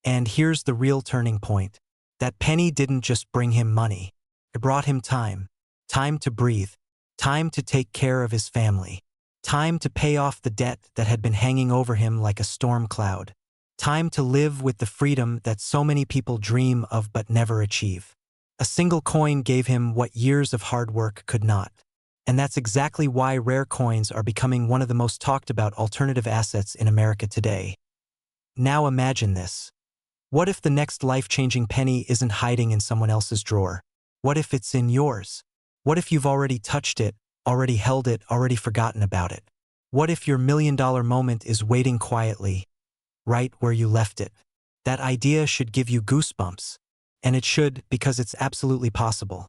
A: And here's the real turning point. That penny didn't just bring him money. It brought him time. Time to breathe. Time to take care of his family. Time to pay off the debt that had been hanging over him like a storm cloud. Time to live with the freedom that so many people dream of but never achieve. A single coin gave him what years of hard work could not. And that's exactly why rare coins are becoming one of the most talked about alternative assets in America today. Now imagine this. What if the next life-changing penny isn't hiding in someone else's drawer? What if it's in yours? What if you've already touched it, already held it, already forgotten about it? What if your $1 million moment is waiting quietly, right where you left it? That idea should give you goosebumps. And it should, because it's absolutely possible.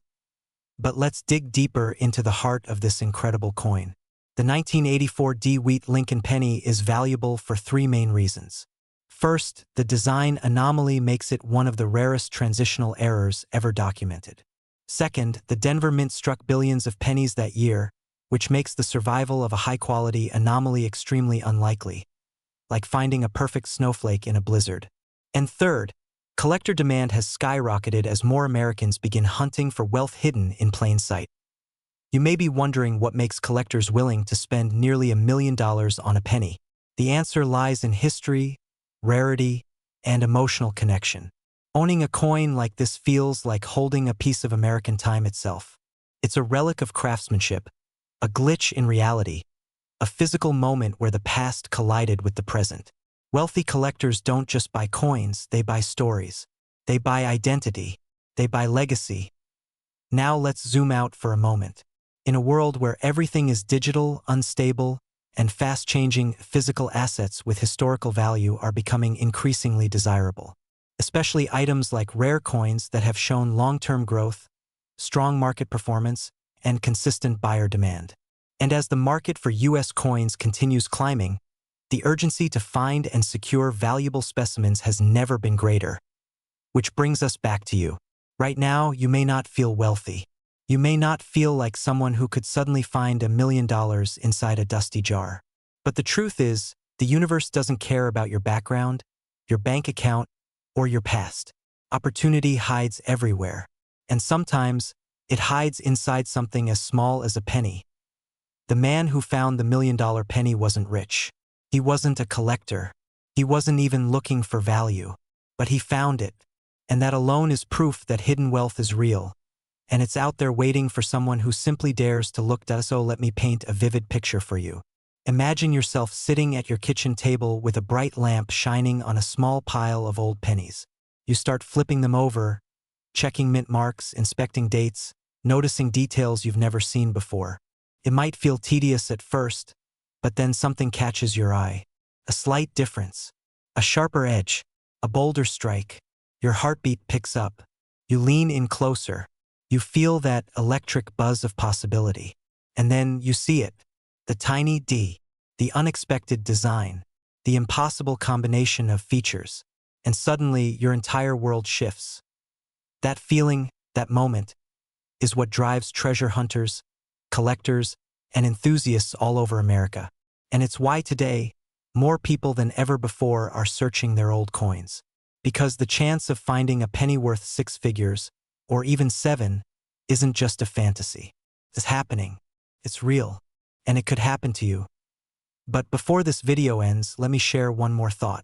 A: But let's dig deeper into the heart of this incredible coin. The 1984 DeWitt Lincoln penny is valuable for 3 main reasons. First, the design anomaly makes it one of the rarest transitional errors ever documented. Second, the Denver Mint struck billions of pennies that year, which makes the survival of a high-quality anomaly extremely unlikely, like finding a perfect snowflake in a blizzard. And third, collector demand has skyrocketed as more Americans begin hunting for wealth hidden in plain sight. You may be wondering what makes collectors willing to spend nearly $1 million on a penny. The answer lies in history, rarity, and emotional connection. Owning a coin like this feels like holding a piece of American time itself. It's a relic of craftsmanship, a glitch in reality, a physical moment where the past collided with the present. Wealthy collectors don't just buy coins, they buy stories. They buy identity. They buy legacy. Now let's zoom out for a moment. In a world where everything is digital, unstable, and fast-changing, physical assets with historical value are becoming increasingly desirable. Especially items like rare coins that have shown long-term growth, strong market performance, and consistent buyer demand. And as the market for U.S. coins continues climbing, the urgency to find and secure valuable specimens has never been greater. Which brings us back to you. Right now, you may not feel wealthy. You may not feel like someone who could suddenly find $1 million inside a dusty jar. But the truth is, the universe doesn't care about your background, your bank account, or your past. Opportunity hides everywhere. And sometimes, it hides inside something as small as a penny. The man who found the $1 million penny wasn't rich. He wasn't a collector. He wasn't even looking for value. But he found it. And that alone is proof that hidden wealth is real. And it's out there waiting for someone who simply dares to look. So let me paint a vivid picture for you. Imagine yourself sitting at your kitchen table with a bright lamp shining on a small pile of old pennies. You start flipping them over, checking mint marks, inspecting dates, noticing details you've never seen before. It might feel tedious at first, but then something catches your eye. A slight difference, a sharper edge, a bolder strike. Your heartbeat picks up. You lean in closer. You feel that electric buzz of possibility. And then you see it. The tiny D, the unexpected design, the impossible combination of features. And suddenly your entire world shifts. That feeling, that moment, is what drives treasure hunters, collectors, and enthusiasts all over America. And it's why today, more people than ever before are searching their old coins. Because the chance of finding a penny worth 6 figures, or even 7, isn't just a fantasy. It's happening. It's real. And it could happen to you. But before this video ends, let me share one more thought.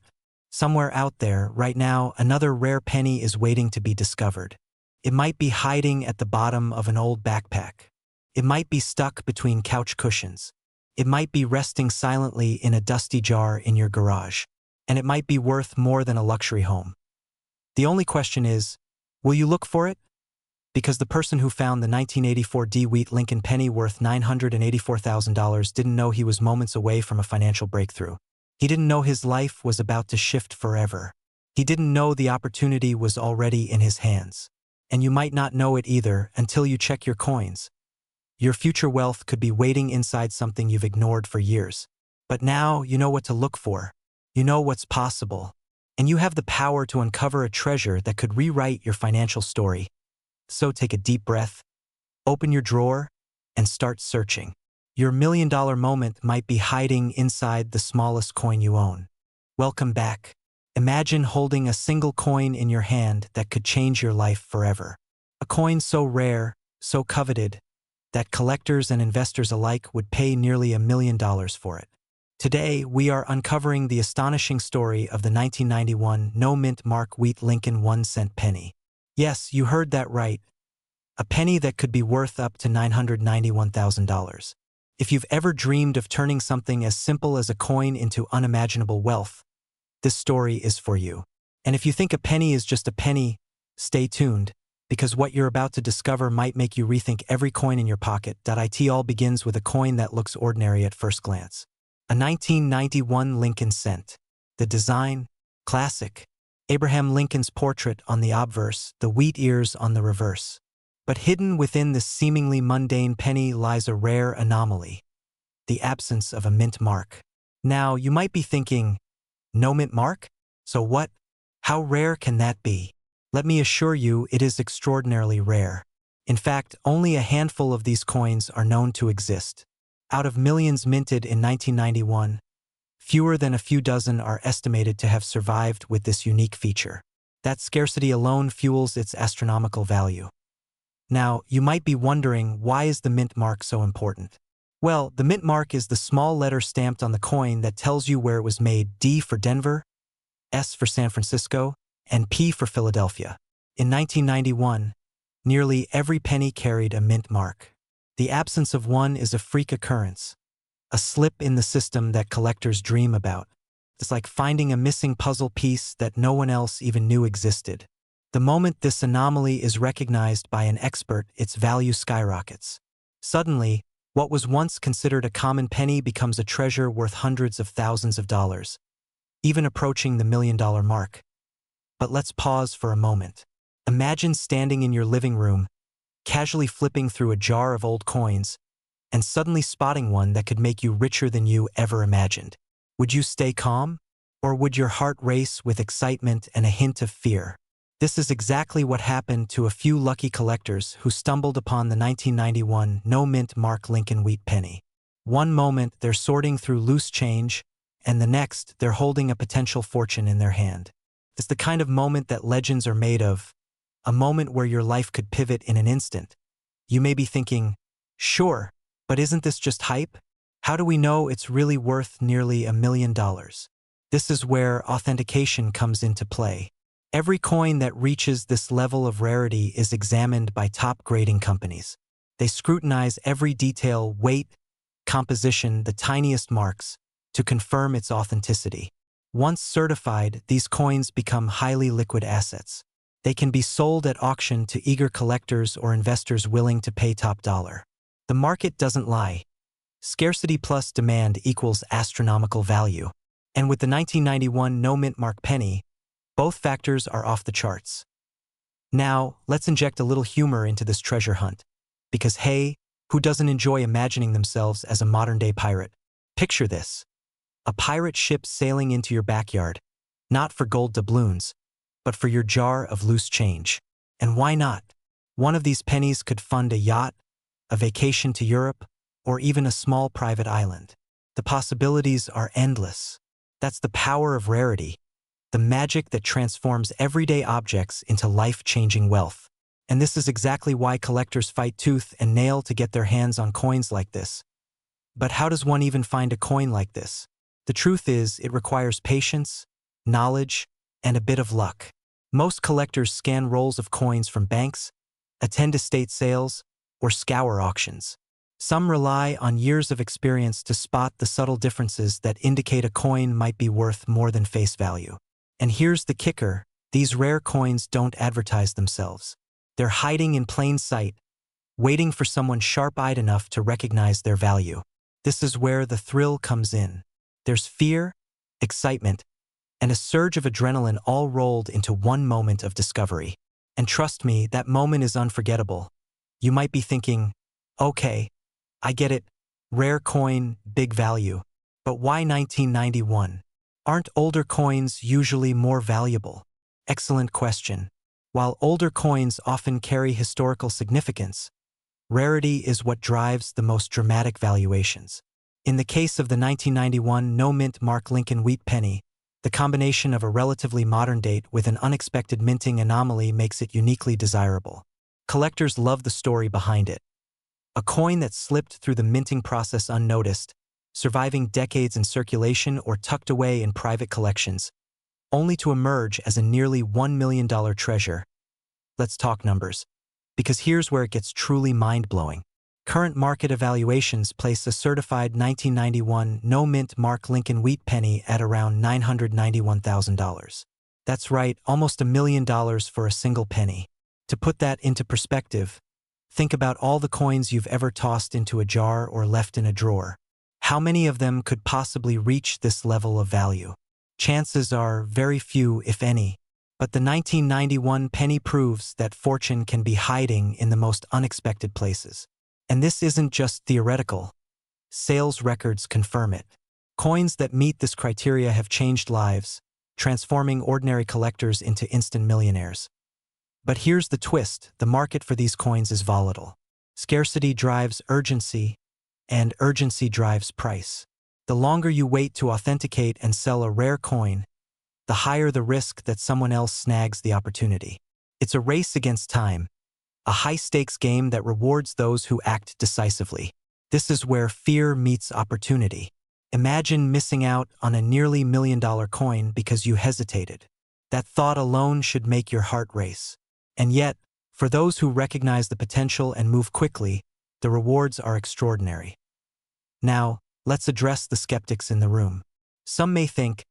A: Somewhere out there, right now, another rare penny is waiting to be discovered. It might be hiding at the bottom of an old backpack. It might be stuck between couch cushions. It might be resting silently in a dusty jar in your garage. And it might be worth more than a luxury home. The only question is, will you look for it? Because the person who found the 1984 DeWitt Lincoln penny worth $984,000 didn't know he was moments away from a financial breakthrough. He didn't know his life was about to shift forever. He didn't know the opportunity was already in his hands. And you might not know it either until you check your coins. Your future wealth could be waiting inside something you've ignored for years. But now you know what to look for. You know what's possible. And you have the power to uncover a treasure that could rewrite your financial story. So take a deep breath, open your drawer, and start searching. Your $1 million moment might be hiding inside the smallest coin you own. Welcome back. Imagine holding a single coin in your hand that could change your life forever. A coin so rare, so coveted, that collectors and investors alike would pay nearly $1 million for it. Today, we are uncovering the astonishing story of the 1991 no-mint mark Wheat Lincoln 1-cent penny. Yes, you heard that right. A penny that could be worth up to $991,000. If you've ever dreamed of turning something as simple as a coin into unimaginable wealth, this story is for you. And if you think a penny is just a penny, stay tuned, because what you're about to discover might make you rethink every coin in your pocket. It all begins with a coin that looks ordinary at first glance. A 1991 Lincoln cent. The design? Classic. Abraham Lincoln's portrait on the obverse, the wheat ears on the reverse. But hidden within this seemingly mundane penny lies a rare anomaly. The absence of a mint mark. Now, you might be thinking, no mint mark? So what? How rare can that be? Let me assure you, it is extraordinarily rare. In fact, only a handful of these coins are known to exist. Out of millions minted in 1991, fewer than a few dozen are estimated to have survived with this unique feature. That scarcity alone fuels its astronomical value. Now, you might be wondering, why is the mint mark so important? Well, the mint mark is the small letter stamped on the coin that tells you where it was made: D for Denver, S for San Francisco, and P for Philadelphia. In 1991, Nearly every penny carried a mint mark. The absence of one is a freak occurrence, a slip in the system that collectors dream about. It's like finding a missing puzzle piece that no one else even knew existed. The moment this anomaly is recognized by an expert, its value skyrockets. Suddenly, what was once considered a common penny becomes a treasure worth hundreds of thousands of dollars, even approaching the $1 million mark. But let's pause for a moment. Imagine standing in your living room, casually flipping through a jar of old coins, and suddenly spotting one that could make you richer than you ever imagined. Would you stay calm? Or would your heart race with excitement and a hint of fear? This is exactly what happened to a few lucky collectors who stumbled upon the 1991 no-mint mark Lincoln wheat penny. One moment they're sorting through loose change, and the next they're holding a potential fortune in their hand. It's the kind of moment that legends are made of, a moment where your life could pivot in an instant. You may be thinking, sure, but isn't this just hype? How do we know it's really worth nearly $1 million? This is where authentication comes into play. Every coin that reaches this level of rarity is examined by top grading companies. They scrutinize every detail, weight, composition, the tiniest marks, to confirm its authenticity. Once certified, these coins become highly liquid assets. They can be sold at auction to eager collectors or investors willing to pay top dollar. The market doesn't lie. Scarcity plus demand equals astronomical value. And with the 1991 no-mint mark penny, both factors are off the charts. Now, let's inject a little humor into this treasure hunt. Because hey, who doesn't enjoy imagining themselves as a modern-day pirate? Picture this. A pirate ship sailing into your backyard, not for gold doubloons, but for your jar of loose change. And why not? One of these pennies could fund a yacht, a vacation to Europe, or even a small private island. The possibilities are endless. That's the power of rarity, the magic that transforms everyday objects into life-changing wealth. And this is exactly why collectors fight tooth and nail to get their hands on coins like this. But how does one even find a coin like this? The truth is, it requires patience, knowledge, and a bit of luck. Most collectors scan rolls of coins from banks, attend estate sales, or scour auctions. Some rely on years of experience to spot the subtle differences that indicate a coin might be worth more than face value. And here's the kicker, these rare coins don't advertise themselves. They're hiding in plain sight, waiting for someone sharp-eyed enough to recognize their value. This is where the thrill comes in. There's fear, excitement, and a surge of adrenaline all rolled into one moment of discovery. And trust me, that moment is unforgettable. You might be thinking, okay, I get it, rare coin, big value. But why 1991? Aren't older coins usually more valuable? Excellent question. While older coins often carry historical significance, rarity is what drives the most dramatic valuations. In the case of the 1991 no-mint mark Lincoln wheat penny, the combination of a relatively modern date with an unexpected minting anomaly makes it uniquely desirable. Collectors love the story behind it. A coin that slipped through the minting process unnoticed, surviving decades in circulation or tucked away in private collections, only to emerge as a nearly $1 million treasure. Let's talk numbers, because here's where it gets truly mind-blowing. Current market evaluations place a certified 1991 no-mint mark Lincoln wheat penny at around $991,000. That's right, almost $1 million for a single penny. To put that into perspective, think about all the coins you've ever tossed into a jar or left in a drawer. How many of them could possibly reach this level of value? Chances are very few, if any. But the 1991 penny proves that fortune can be hiding in the most unexpected places. And this isn't just theoretical. Sales records confirm it. Coins that meet this criteria have changed lives, transforming ordinary collectors into instant millionaires. But here's the twist, the market for these coins is volatile. Scarcity drives urgency, and urgency drives price. The longer you wait to authenticate and sell a rare coin, the higher the risk that someone else snags the opportunity. It's a race against time, a high-stakes game that rewards those who act decisively. This is where fear meets opportunity. Imagine missing out on a nearly $1 million coin because you hesitated. That thought alone should make your heart race. And yet, For those who recognize the potential and move quickly, the rewards are extraordinary. Now, let's address the skeptics in the room. Some may think,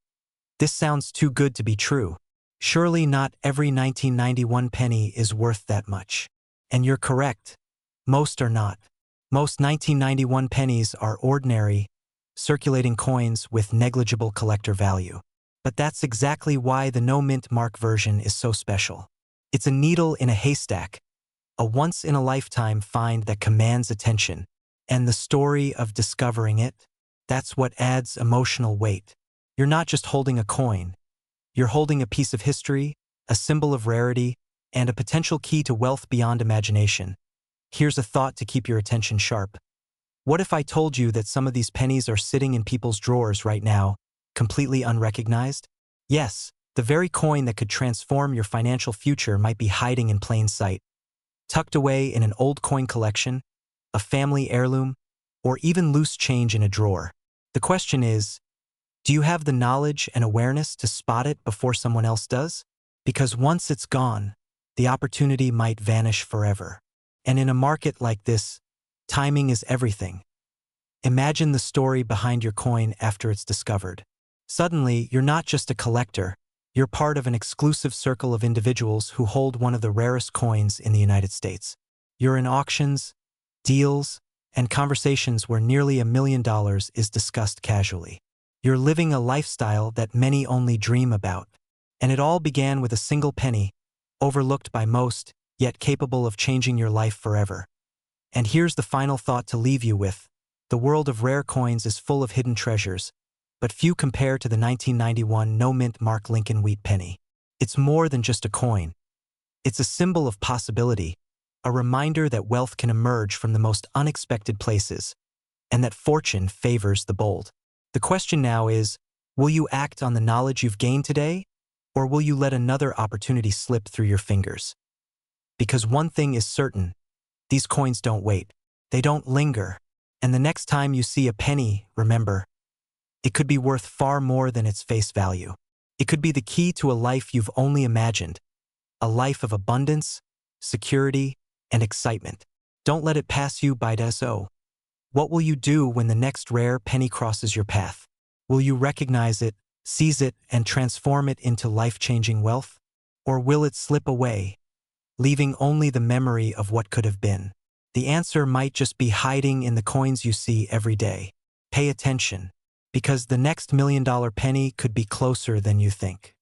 A: this sounds too good to be true. Surely not every 1991 penny is worth that much. And you're correct. Most are not. Most 1991 pennies are ordinary, circulating coins with negligible collector value. But that's exactly why the no-mint mark version is so special. It's a needle in a haystack, a once-in-a-lifetime find that commands attention. And the story of discovering it, that's what adds emotional weight. You're not just holding a coin. You're holding a piece of history, a symbol of rarity, and a potential key to wealth beyond imagination. Here's a thought to keep your attention sharp. What if I told you that some of these pennies are sitting in people's drawers right now, completely unrecognized? Yes, the very coin that could transform your financial future might be hiding in plain sight, tucked away in an old coin collection, a family heirloom, or even loose change in a drawer. The question is, do you have the knowledge and awareness to spot it before someone else does? Because once it's gone, the opportunity might vanish forever. And in a market like this, timing is everything. Imagine the story behind your coin after it's discovered. Suddenly, you're not just a collector, you're part of an exclusive circle of individuals who hold one of the rarest coins in the United States. You're in auctions, deals, and conversations where nearly $1 million is discussed casually. You're living a lifestyle that many only dream about. And it all began with a single penny, overlooked by most, yet capable of changing your life forever. And here's the final thought to leave you with. The world of rare coins is full of hidden treasures, but few compare to the 1991 no-mint mark Lincoln wheat penny. It's more than just a coin. It's a symbol of possibility, a reminder that wealth can emerge from the most unexpected places, and that fortune favors the bold. The question now is, will you act on the knowledge you've gained today, or will you let another opportunity slip through your fingers? Because one thing is certain, these coins don't wait. They don't linger. And the next time you see a penny, remember, it could be worth far more than its face value. It could be the key to a life you've only imagined, a life of abundance, security, and excitement. Don't let it pass you by. So, what will you do when the next rare penny crosses your path? Will you recognize it, seize it, and transform it into life-changing wealth? Or will it slip away, leaving only the memory of what could have been? The answer might just be hiding in the coins you see every day. Pay attention, because the next $1 million penny could be closer than you think.